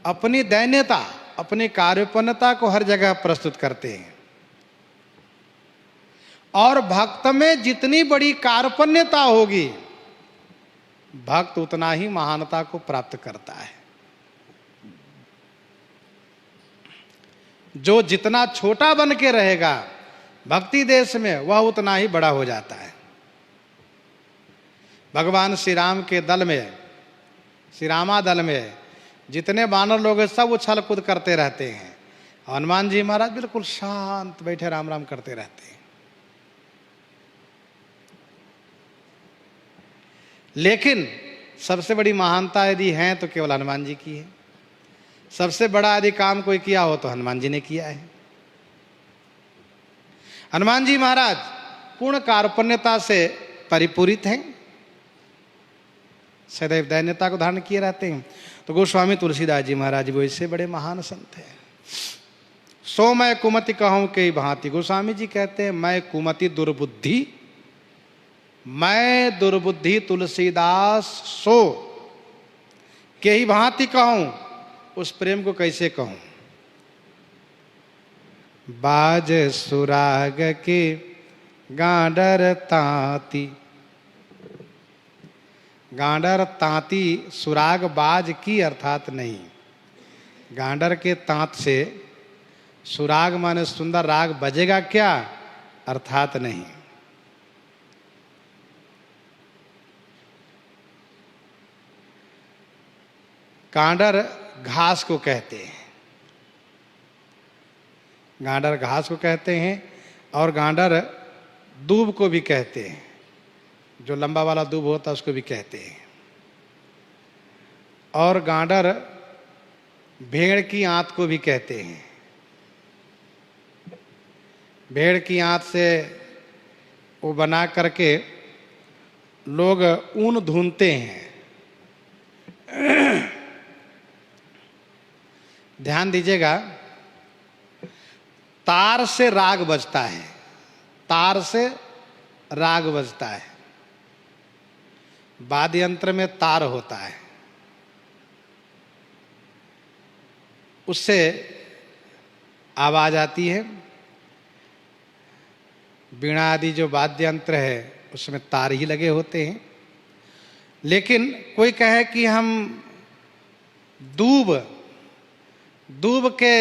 अपनी दैन्यता, अपनी कार्पण्यता को हर जगह प्रस्तुत करते हैं। और भक्त में जितनी बड़ी कार्पण्यता होगी, भक्त उतना ही महानता को प्राप्त करता है। जो जितना छोटा बन के रहेगा भक्ति देश में, वह उतना ही बड़ा हो जाता है। भगवान श्री राम के दल में, श्री रामा दल में जितने बानर लोग हैं, सब उछल कूद करते रहते हैं। हनुमान जी महाराज बिल्कुल शांत बैठे राम राम करते रहते हैं। लेकिन सबसे बड़ी महानता यदि है तो केवल हनुमान जी की है। सबसे बड़ा यदि काम कोई किया हो तो हनुमान जी ने किया है। हनुमान जी महाराज पूर्ण कार्पण्यता से परिपूरित हैं, सदैव दैन्यता को धारण किए रहते हैं। तो गोस्वामी तुलसीदास जी महाराज वो इससे बड़े महान संत हैं। सो मैं कुमति कहूँ के भांति, गोस्वामी जी कहते हैं मैं कुमति दुर्बुद्धि, मैं दुर्बुद्धि तुलसीदास सो के ही भांति कहूँ। उस प्रेम को कैसे कहूँ? बाज सुराग के गांडर ताती। गांडर ताती सुराग बाज की अर्थात नहीं, गांडर के तांत से सुराग माने सुंदर राग बजेगा क्या, अर्थात नहीं। गांडर घास को कहते हैं, गांडर घास को कहते हैं, और गांडर दूब को भी कहते हैं, जो लंबा वाला दूब होता है उसको भी कहते हैं। और गांडर भेड़ की आंत को भी कहते हैं। भेड़ की आंत से वो बना करके लोग ऊन धुनते हैं। ध्यान दीजिएगा, तार से राग बजता है, तार से राग बजता है। वाद्य यंत्र में तार होता है, उससे आवाज आती है। वीणा आदि जो वाद्य यंत्र है उसमें तार ही लगे होते हैं। लेकिन कोई कहे कि हम दूब के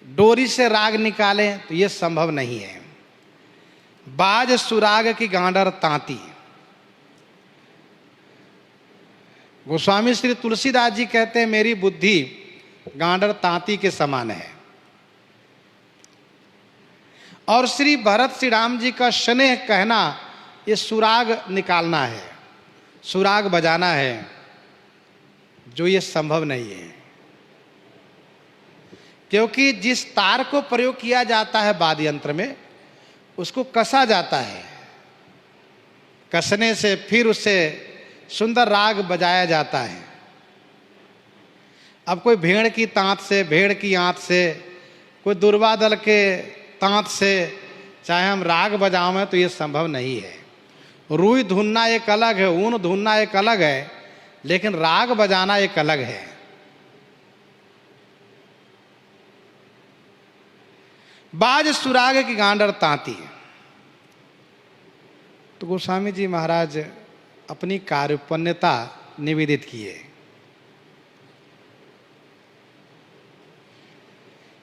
डोरी से राग निकालें, तो ये संभव नहीं है। बाज सुराग की गांडर तांती। गोस्वामी श्री तुलसीदास जी कहते हैं मेरी बुद्धि गांडर तांती के समान है। और श्री भरत श्री राम जी का स्नेह कहना, ये सुराग निकालना है, सुराग बजाना है, जो ये संभव नहीं है। क्योंकि जिस तार को प्रयोग किया जाता है वाद्य यंत्र में उसको कसा जाता है, कसने से फिर उससे सुंदर राग बजाया जाता है। अब कोई भेड़ की तांत से, भेड़ की आंत से, कोई दुर्वा दल के तांत से चाहे हम राग बजावें तो ये संभव नहीं है। रुई धुनना एक अलग है, ऊन धुनना एक अलग है, लेकिन राग बजाना एक अलग है। बाज सुराग की गांडर तांती। तो गोस्वामी जी महाराज अपनी कार्योपन्नता निवेदित किए।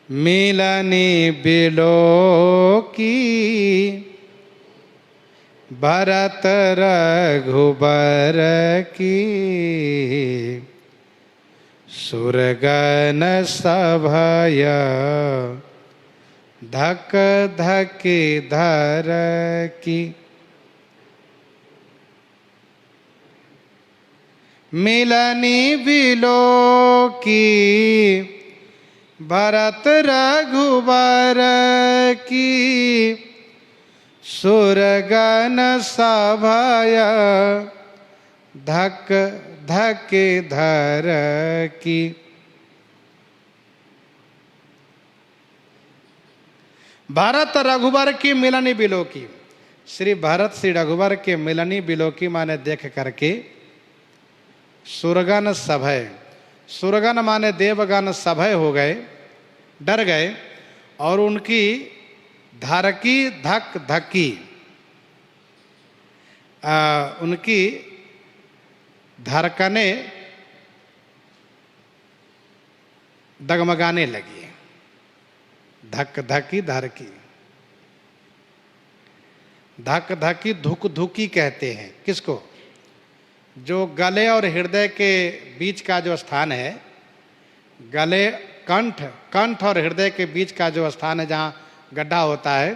मिलनी बिलो की भरत रघुबर की, सुरगन सभय धक धक धर की। मिलनी बिलो की भरत रघुबर की, सुरगन सभय धक धक धर की। भरत रघुबर की मिलनी बिलो की। श्री भरत श्री रघुबर के मिलनी बिलो की माने देख करके सुरगन सभय, सुरगन माने देवगण सभय हो गए, डर गए, और उनकी धरकी धक धकी, उनकी धड़कने डगमगाने लगी। धक धकी धरकी, धक धकी धुक धुकी कहते हैं किसको? जो गले और हृदय के बीच का जो स्थान है, गले कंठ और हृदय के बीच का जो स्थान है जहाँ गड्ढा होता है,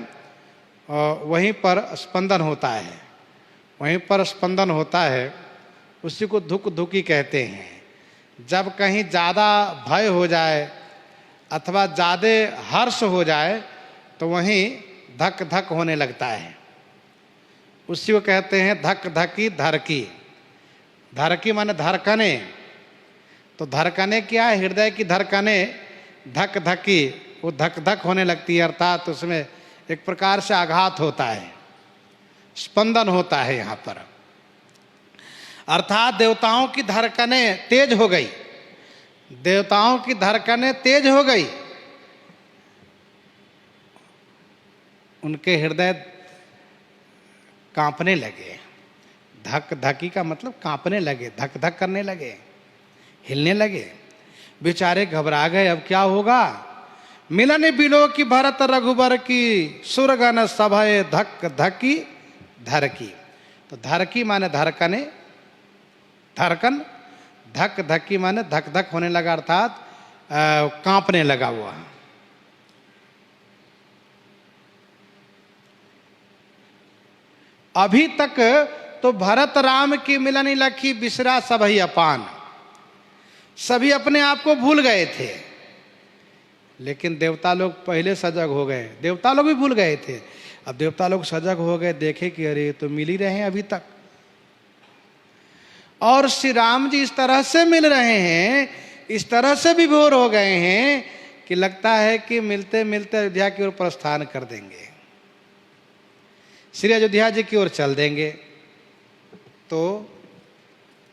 वहीं पर स्पंदन होता है, वहीं पर स्पंदन होता है, उसी को धुक धुकी कहते हैं। जब कहीं ज़्यादा भय हो जाए अथवा ज़्यादा हर्ष हो जाए तो वहीं धक धक होने लगता है, उसी को कहते हैं धक धकी धरकी। धरकी माने धड़कने, तो धड़कने क्या है? हृदय की धड़कने धक धकी, वो धक धक होने लगती है, अर्थात उसमें एक प्रकार से आघात होता है, स्पंदन होता है यहाँ पर। अर्थात देवताओं की धड़कने तेज हो गई, देवताओं की धड़कने तेज हो गई, उनके हृदय कांपने लगे। धक धकी का मतलब कांपने लगे, धक धक करने लगे, हिलने लगे। बेचारे घबरा गए, अब क्या होगा? मिलन बिलो की भरत रघुबर की, सुरगन सभय धक धकी धरकी। तो धरकी माने धड़कने, धड़कन, धक धकी माने धक धक होने लगा, अर्थात कांपने लगा हुआ। अभी तक तो भरत राम की मिलनी लखी बिसरा सभई अपान, सभी अपने आप को भूल गए थे, लेकिन देवता लोग पहले सजग हो गए। देवता लोग भी भूल गए थे, अब देवता लोग सजग हो गए, देखे कि अरे तो मिल ही रहे हैं अभी तक। और श्री राम जी इस तरह से मिल रहे हैं, इस तरह से विभोर हो गए हैं कि लगता है कि मिलते मिलते अयोध्या की ओर प्रस्थान कर देंगे, श्री अयोध्या जी की ओर चल देंगे। तो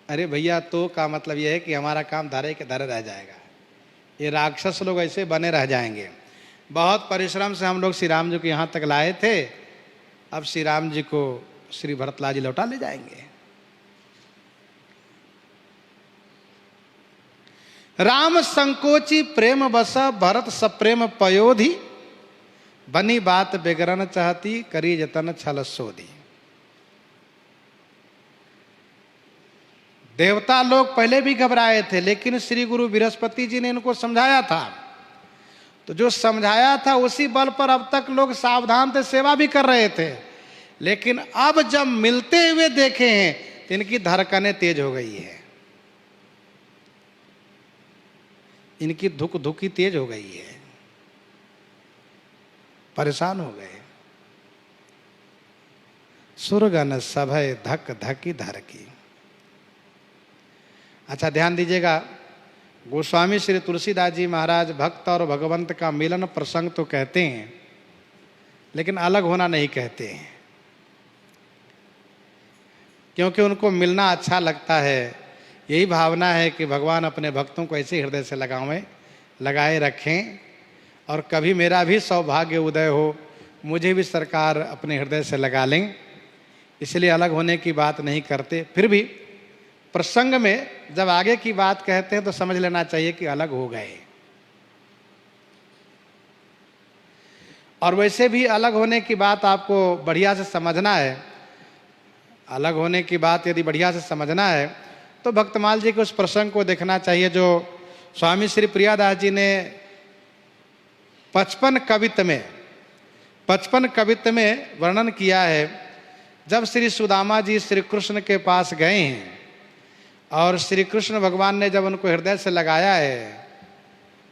अरे भैया, तो का मतलब यह है कि हमारा काम धरे के धरे रह जाएगा, ये राक्षस लोग ऐसे बने रह जाएंगे। बहुत परिश्रम से हम लोग श्री राम जी को यहाँ तक लाए थे, अब श्री राम जी को श्री भरतलाल जी लौटा ले जाएंगे। राम संकोची प्रेम बस, भरत सप्रेम पयोधि, बनी बात बिगड़न चाहती, करी जतन छल सोधी। देवता लोग पहले भी घबराए थे, लेकिन श्री गुरु बृहस्पति जी ने इनको समझाया था, तो जो समझाया था उसी बल पर अब तक लोग सावधान थे, सेवा भी कर रहे थे। लेकिन अब जब मिलते हुए देखे हैं तो इनकी धड़कनें तेज हो गई है, इनकी धुक धुकी तेज हो गई है। परेशान हो गए। सुरगन सभय धक धकी धर की। अच्छा ध्यान दीजिएगा, गोस्वामी श्री तुलसीदास जी महाराज भक्त और भगवंत का मिलन प्रसंग तो कहते हैं, लेकिन अलग होना नहीं कहते हैं, क्योंकि उनको मिलना अच्छा लगता है। यही भावना है कि भगवान अपने भक्तों को ऐसे हृदय से लगाए रखें, और कभी मेरा भी सौभाग्य उदय हो, मुझे भी सरकार अपने हृदय से लगा लें, इसलिए अलग होने की बात नहीं करते। फिर भी प्रसंग में जब आगे की बात कहते हैं तो समझ लेना चाहिए कि अलग हो गए। और वैसे भी अलग होने की बात आपको बढ़िया से समझना है। अलग होने की बात यदि बढ़िया से समझना है तो भक्तमाल जी के उस प्रसंग को देखना चाहिए जो स्वामी श्री प्रियादास जी ने 55 कवित्त में वर्णन किया है। जब श्री सुदामा जी श्री कृष्ण के पास गए हैं और श्री कृष्ण भगवान ने जब उनको हृदय से लगाया है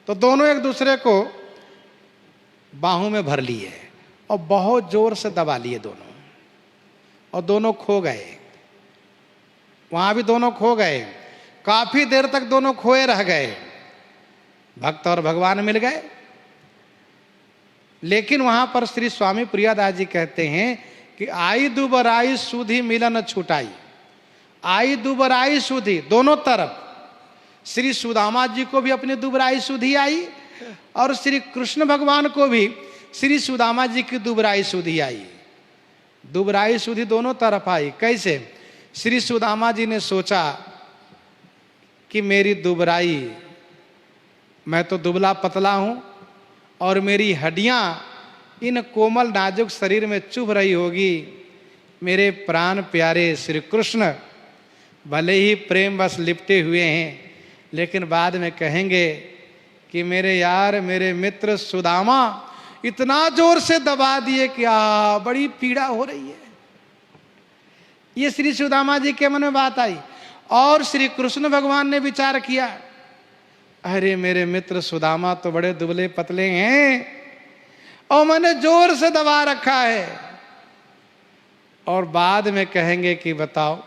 तो दोनों एक दूसरे को बाहों में भर लिए और बहुत जोर से दबा लिए दोनों, और दोनों खो गए। वहां भी दोनों खो गए, काफी देर तक दोनों खोए रह गए। भक्त और भगवान मिल गए, लेकिन वहां पर श्री स्वामी प्रियादास जी कहते हैं कि आई दुबराई सुधी मिलन छुटाई। आई दुबराई सुधी, दोनों तरफ श्री सुदामा जी को भी अपनी दुबराई सुधी आई और श्री कृष्ण भगवान को भी श्री सुदामा जी की दुबराई सुधी आई। दुबराई सुधी दोनों तरफ आई। कैसे? श्री सुदामा जी ने सोचा कि मेरी दुबराई, मैं तो दुबला पतला हूं और मेरी हड्डियां इन कोमल नाजुक शरीर में चुभ रही होगी। मेरे प्राण प्यारे श्री कृष्ण भले ही प्रेम बस लिपटे हुए हैं, लेकिन बाद में कहेंगे कि मेरे यार, मेरे मित्र सुदामा इतना जोर से दबा दिए कि बड़ी पीड़ा हो रही है। ये श्री सुदामा जी के मन में बात आई और श्री कृष्ण भगवान ने विचार किया, अरे मेरे मित्र सुदामा तो बड़े दुबले पतले हैं और मैंने जोर से दबा रखा है। और बाद में कहेंगे कि बताओ,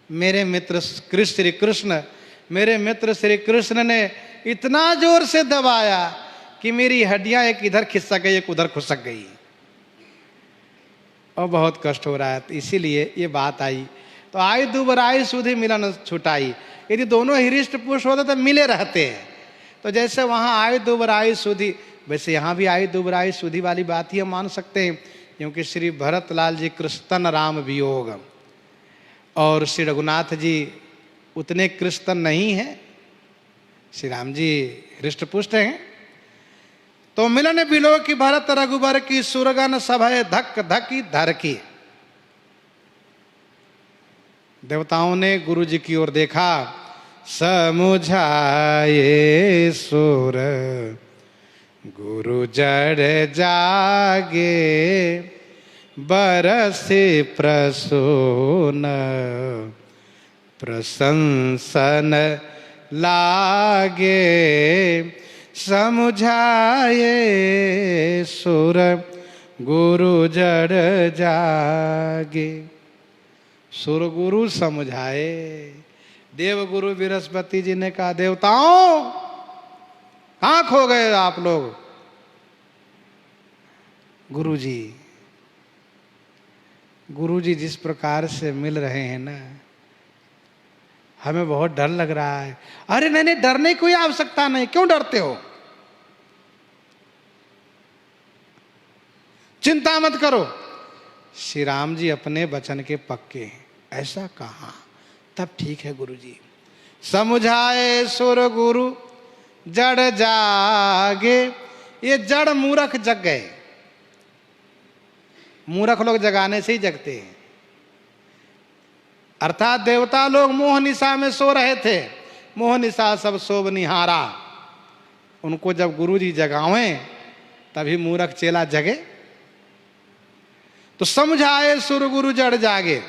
मेरे मित्र श्री कृष्ण, मेरे मित्र श्री कृष्ण ने इतना जोर से दबाया कि मेरी हड्डियां एक इधर खिसक गई, एक उधर खुसक गई और बहुत कष्ट हो रहा है। तो इसीलिए ये बात आई। तो आई दुबराई सुधी मिलन छुटाई। यदि दोनों हृष्ट पुष्ट होते तो मिले रहते हैं। तो जैसे वहां आई दुबराई सुधी, वैसे यहाँ भी आई दुबराई सुधी वाली बात ही हम मान सकते हैं, क्योंकि श्री भरतलाल जी कृष्ण राम वियोग और श्री रघुनाथ जी उतने कृष्ण नहीं हैं, श्री राम जी हृष्ट पुष्ट हैं। तो मिलन बिलो की भरत रघुबर की सुरगन सभय धक धकी धर की। देवताओं ने गुरु जी की ओर देखा, समुझाए सुर गुरु जड़ जागे, बरसे प्रसून प्रशंसन लागे। समुझाए सुर गुरु जड़ जागे। सुर गुरु समझाए। देव गुरु बृहस्पति जी ने कहा, देवताओं कहां खो गए आप लोग? गुरु जी जिस प्रकार से मिल रहे हैं ना, हमें बहुत डर लग रहा है। अरे नहीं, डरने की कोई आवश्यकता नहीं, क्यों डरते हो? चिंता मत करो, श्री राम जी अपने वचन के पक्के हैं। ऐसा कहा, तब ठीक है गुरु जी। समुझाए सुर गुरु जड़ जागे। ये जड़ मूर्ख जग गए। मूर्ख लोग जगाने से ही जगते हैं। अर्थात देवता लोग मोह निशा में सो रहे थे, मोह निशा सब सोब निहारा। उनको जब गुरु जी जगावें तभी मूर्ख चेला जगे। तो समझाए सुर गुरु जड़ जागे।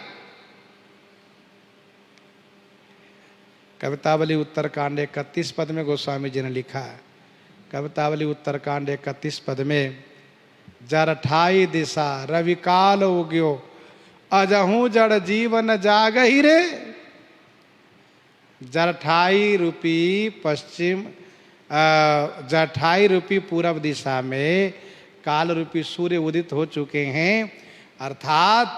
कवितावली उत्तरकांड 31 पद में गोस्वामी जी ने लिखा है। कवितावली उत्तरकांड 31 पद में जर ठाई दिशा रवि काल उग्यो, अजहू जड़ जीवन जागही रे। जरठाई रूपी पश्चिम, जरठाई रूपी पूर्व दिशा में काल रूपी सूर्य उदित हो चुके हैं, अर्थात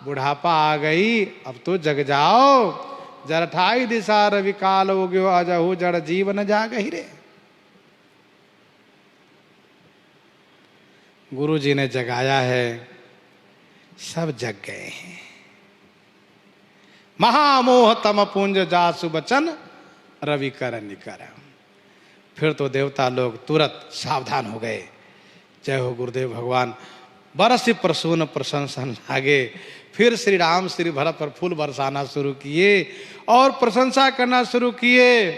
बुढ़ापा आ गई, अब तो जग जाओ। जरठाई दिशा रवि काल हो गयो, अजहू जड़ जीवन जागही रे। गुरु जी ने जगाया है, सब जग गए हैं। महामोह तम पुंज जासु बचन रवि कर निकर। फिर तो देवता लोग तुरंत सावधान हो गए। जय हो गुरुदेव भगवान। बरस प्रसून प्रशंसन लागे। फिर श्री राम श्री भरत पर फूल बरसाना शुरू किए और प्रशंसा करना शुरू किए।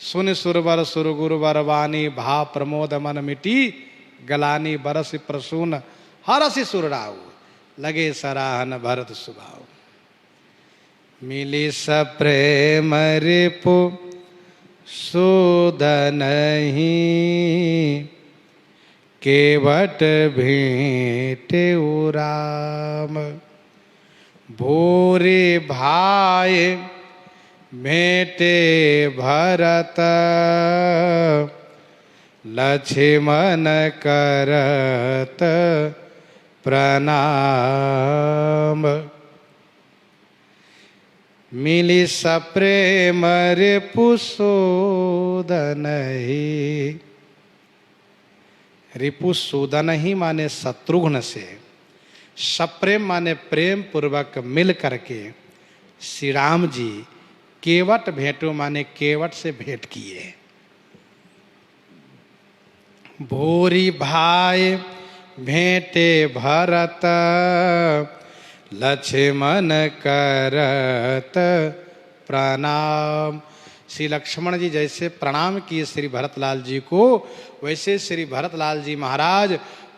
सुन सुरवर सुर गुरुवर वाणी, भाव प्रमोद मन मिटी गलानी। बरस प्रसून हरसि सुरराव, लगे सराहन भरत सुभाव। मिली सप्रेम रिपु सुदनहि, केवट भेंटे राम। भूरि भाई भेंटे भरत, लक्ष्मण करत प्रणाम। मिली सप्रेम रिपु सूदनहि। रिपु सूदनहि माने शत्रुघ्न से, सप्रेम माने प्रेम पूर्वक मिल करके श्री राम जी केवट भेंटो माने केवट से भेंट किए। भूरि भाई भेंटे भरत, लक्ष्मण करत प्रणाम। श्री लक्ष्मण जी जैसे प्रणाम किए श्री भरतलाल जी को, वैसे श्री भरतलाल जी महाराज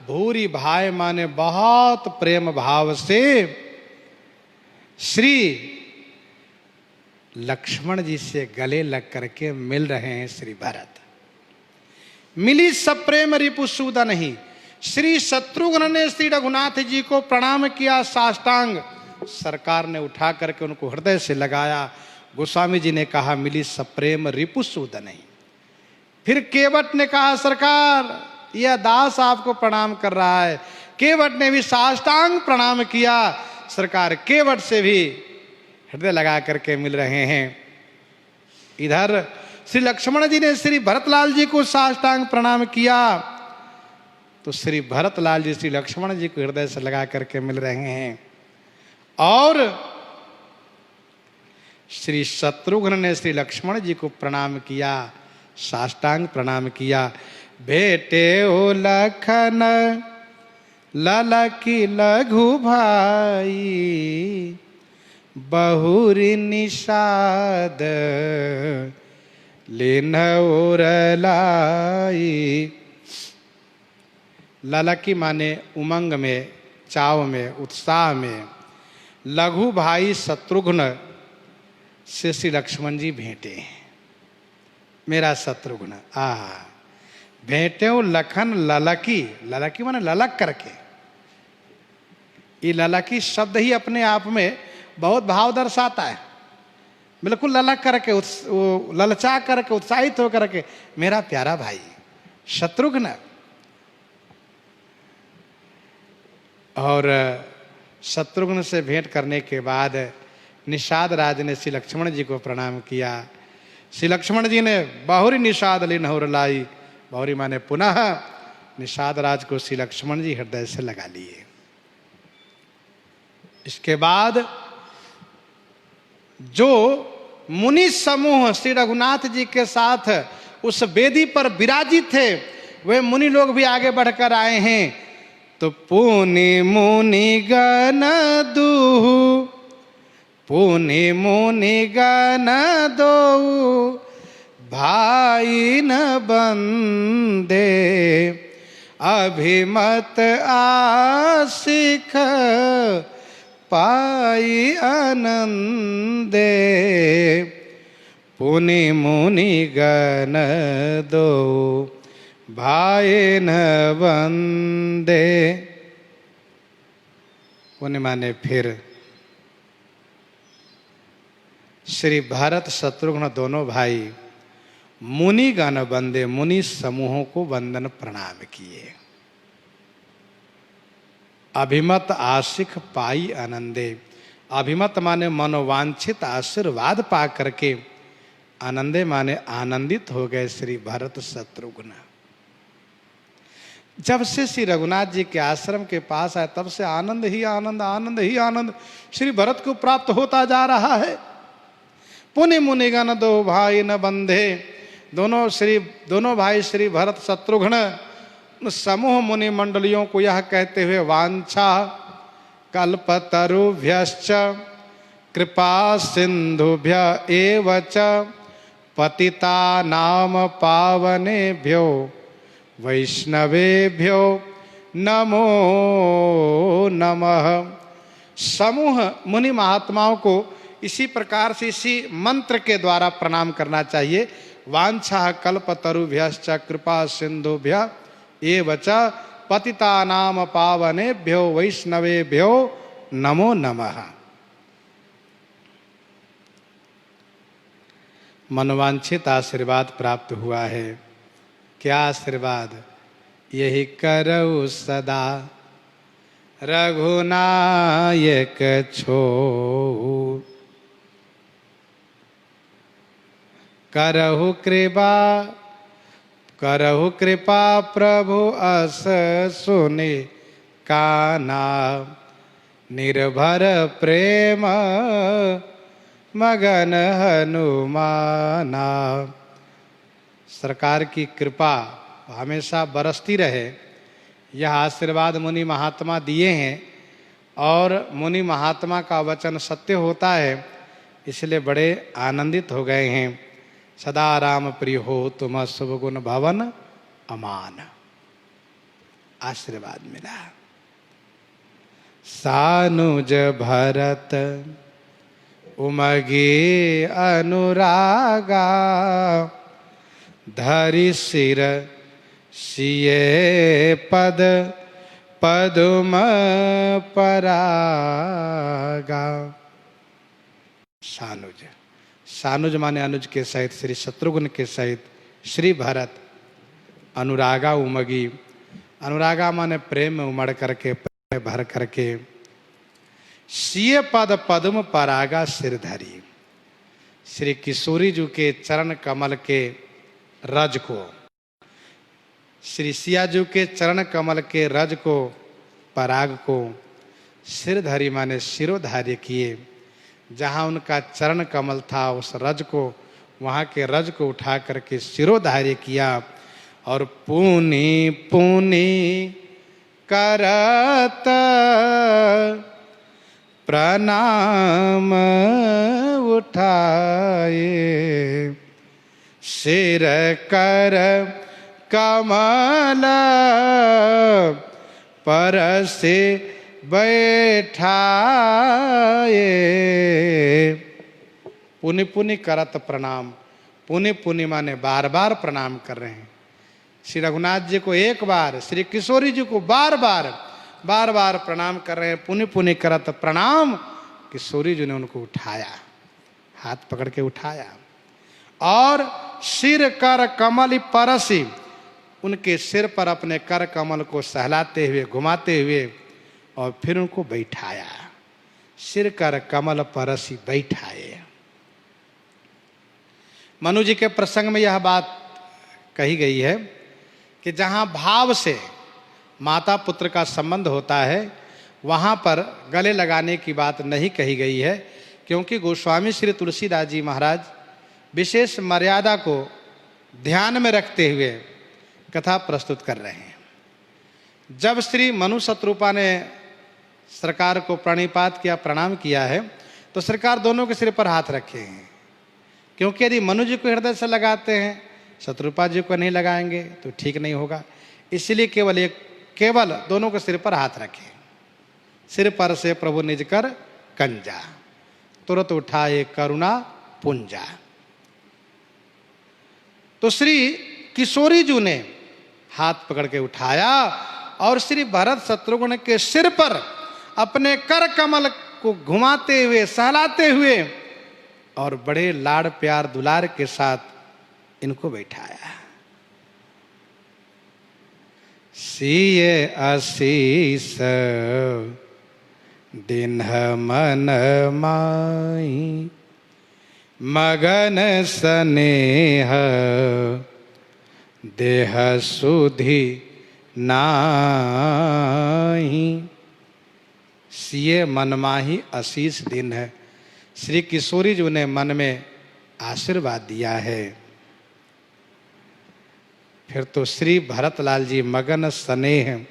भूरि भाई माने बहुत प्रेम भाव से श्री लक्ष्मण जी से गले लग करके मिल रहे हैं श्री भरत। मिली सप्रेम रिपु सूदनहि। श्री शत्रुघ्न ने श्री रघुनाथ जी को प्रणाम किया, साष्टांग सरकार ने उठा करके उनको हृदय से लगाया। गोस्वामी जी ने कहा मिली सप्रेम रिपु सूदनहि। फिर केवट ने कहा सरकार यह दास आपको प्रणाम कर रहा है। केवट ने भी साष्टांग प्रणाम किया। सरकार केवट से भी हृदय लगा करके मिल रहे हैं। इधर श्री लक्ष्मण जी ने श्री भरतलाल जी को साष्टांग प्रणाम किया, तो श्री भरतलाल जी श्री लक्ष्मण जी को हृदय से लगा करके मिल रहे हैं। और श्री शत्रुघ्न ने श्री लक्ष्मण जी को प्रणाम किया, साष्टांग प्रणाम किया। बेटे ओ लखन ललकी लघु भाई, बहुरी निषाद लेनौर लाई। ललकी माने उमंग में, चाव में, उत्साह में। लघु भाई शत्रुघ्न से श्री लक्ष्मण जी भेंटे। मेरा शत्रुघ्न भेंटे लखन ललकी। ललकी माने ललक करके। ये ललकी शब्द ही अपने आप में बहुत भाव दर्शाता है। बिल्कुल ललक करके, ललचा करके, उत्साहित होकर के, मेरा प्यारा भाई शत्रुघ्न। और शत्रुघ्न से भेंट करने के बाद निषाद राज ने श्री लक्ष्मण जी को प्रणाम किया। श्री लक्ष्मण जी ने बहुरी निषाद लिन्हौर लाई। बहुरी माने पुनः निषाद राज को श्री लक्ष्मण जी हृदय से लगा लिए। इसके बाद जो मुनि समूह श्री रघुनाथ जी के साथ उस वेदी पर विराजित थे, वे मुनि लोग भी आगे बढ़कर आए हैं। तो पुनि मुनि गण दूहु, पुनि मुनि गण दो भाई न बंदे, अभिमत आशिख पाई आनंदे। पुनि मुनि गण दो भाई न वंदे, पुण्य माने फिर श्री भरत शत्रुघ्न दोनों भाई मुनि गण वंदे, मुनि समूहों को वंदन प्रणाम किए। अभिमत आशिक पाई आनंदे, अभिमत माने मनोवांछित आशीर्वाद पा करके, आनंदे माने आनंदित हो गए श्री भरत शत्रुघ्न। जब से श्री रघुनाथ जी के आश्रम के पास आए तब से आनंद ही आनंद, आनंद ही आनंद श्री भरत को प्राप्त होता जा रहा है। पुण्य मुनिगण दो भाई न बंधे, दोनों भाई श्री भरत शत्रुघ्न समूह मुनि मंडलियों को यह कहते हुए वांछा कल्पतरुभ्यश्च कृपा सिंधुभ्य एव च पतिता नाम पावनेभ्यो वैष्णवेभ्यो नमो नमः। समूह मुनि महात्माओं को इसी प्रकार से इसी मंत्र के द्वारा प्रणाम करना चाहिए। वांछा कल्पतरुभ्यश्च कृपा सिंधुभ्य एव च पतिता नाम पावनेभ्यो वैष्णवेभ्यो नमो नमः। मनवांछित आशीर्वाद प्राप्त हुआ है। क्या आशीर्वाद? यही करऊ सदा रघुनायक छो, करहु कृपा प्रभु अस सुने काना, निर्भर प्रेम मगन हनुमाना। सरकार की कृपा हमेशा बरसती रहे, यह आशीर्वाद मुनि महात्मा दिए हैं और मुनि महात्मा का वचन सत्य होता है, इसलिए बड़े आनंदित हो गए हैं। सदा राम प्रिय हो तुम शुभ गुण भवन अमान, आशीर्वाद मिला। सानुज भरत उमगे अनुरागा, धरि सिर सिए पद पदुम परागा। सानुज, सानुज माने अनुज के सहित श्री शत्रुघ्न के सहित श्री भरत। अनुरागा उमगी, अनुरागा माने प्रेम में उमड़ करके, प्रेम भर करके। सिए पद पद्म परागा सिरधरी, श्री किशोरी जी के चरण कमल के रज को, श्री सिया जी के चरण कमल के रज को, पराग को सिरधरी माने शिरोधार्य किए। जहाँ उनका चरण कमल था उस रज को, वहाँ के रज को उठा करके शिरोधार्य किया और पुनि पुनि करत प्रणाम उठाए, सिर कर कमल पर से बैठाए। पुनि पुनि करत प्रणाम, पुनि पुनि माने बार बार प्रणाम कर रहे हैं। श्री रघुनाथ जी को एक बार, श्री किशोरी जी को बार बार प्रणाम कर रहे हैं। पुनि पुनि करत प्रणाम, किशोरी जी ने उनको उठाया, हाथ पकड़ के उठाया और सिर कर कमल परसी, उनके सिर पर अपने कर कमल को सहलाते हुए, घुमाते हुए और फिर उनको बैठाया। सिर कर कमल परसी बैठाए। मनु जी के प्रसंग में यह बात कही गई है कि जहाँ भाव से माता पुत्र का संबंध होता है वहाँ पर गले लगाने की बात नहीं कही गई है, क्योंकि गोस्वामी श्री तुलसीदास जी महाराज विशेष मर्यादा को ध्यान में रखते हुए कथा प्रस्तुत कर रहे हैं। जब श्री मनु शत्रुपा ने सरकार को प्रणिपात किया, प्रणाम किया है, तो सरकार दोनों के सिर पर हाथ रखे हैं, क्योंकि यदि मनु जी को हृदय से लगाते हैं, शत्रुपा जी को नहीं लगाएंगे तो ठीक नहीं होगा। इसलिए केवल दोनों के सिर पर हाथ रखे। सिर पर से प्रभु निज कर कंजा, तुरंत उठाए करुणा पुंजा। तो श्री किशोरी जी ने हाथ पकड़ के उठाया और श्री भरत शत्रुघ्न के सिर पर अपने कर कमल को घुमाते हुए सहलाते हुए और बड़े लाड़ प्यार दुलार के साथ इनको बैठाया। सिए आशीष दिन मन माई मगन स्नेह देह सुधि नाही। सिए मन माही आशीष दिन है। श्री किशोरी जी ने मन में आशीर्वाद दिया है। फिर तो श्री भरतलाल जी मगन स्नेह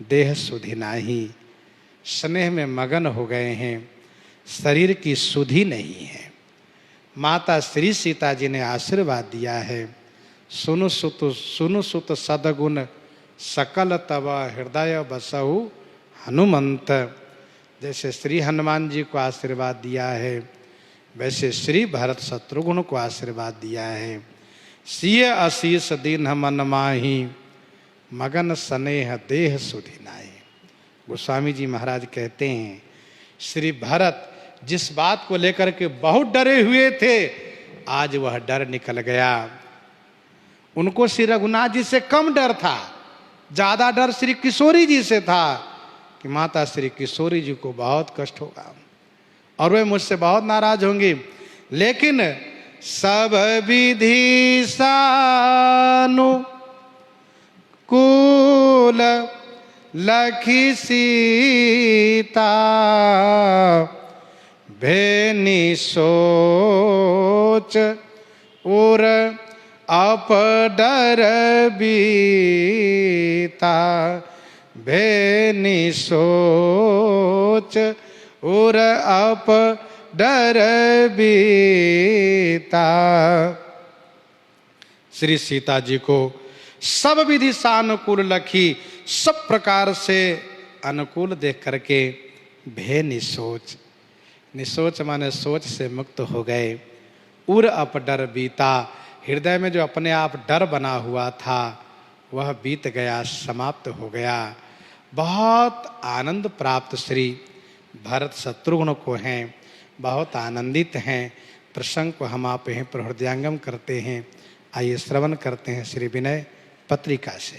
देह सुधि नाही, स्नेह में मगन हो गए हैं, शरीर की सुधि नहीं है। माता श्री सीता जी ने आशीर्वाद दिया है, सुनु सुत सदगुण सकल तव हृदय बसहु हनुमंत। जैसे श्री हनुमान जी को आशीर्वाद दिया है, वैसे श्री भरत शत्रुघ्न को आशीर्वाद दिया है। सिय आशीष दीन मन माही मगन स्नेह देह सुधि नाहि। गोस्वामी जी महाराज कहते हैं, श्री भरत जिस बात को लेकर के बहुत डरे हुए थे, आज वह डर निकल गया। उनको श्री रघुनाथ जी से कम डर था, ज्यादा डर श्री किशोरी जी से था कि माता श्री किशोरी जी को बहुत कष्ट होगा और वे मुझसे बहुत नाराज होंगी। लेकिन सब विधि सानुकूल लखी सीता भेनी सोच और आप डर बीता। भेनी सोच और आप डर बीता। श्री सीता जी को सब विधि सानुकूल लखी, सब प्रकार से अनुकूल देख करके भय निसोच, निसोच माने सोच से मुक्त हो गए। उर अप डर बीता, हृदय में जो अपने आप डर बना हुआ था वह बीत गया, समाप्त हो गया। बहुत आनंद प्राप्त श्री भरत शत्रुघ्न को हैं, बहुत आनंदित हैं। प्रसंग को हम आप हैं प्रहृदयांगम करते हैं। आइए श्रवण करते हैं श्री विनय पत्रिका से।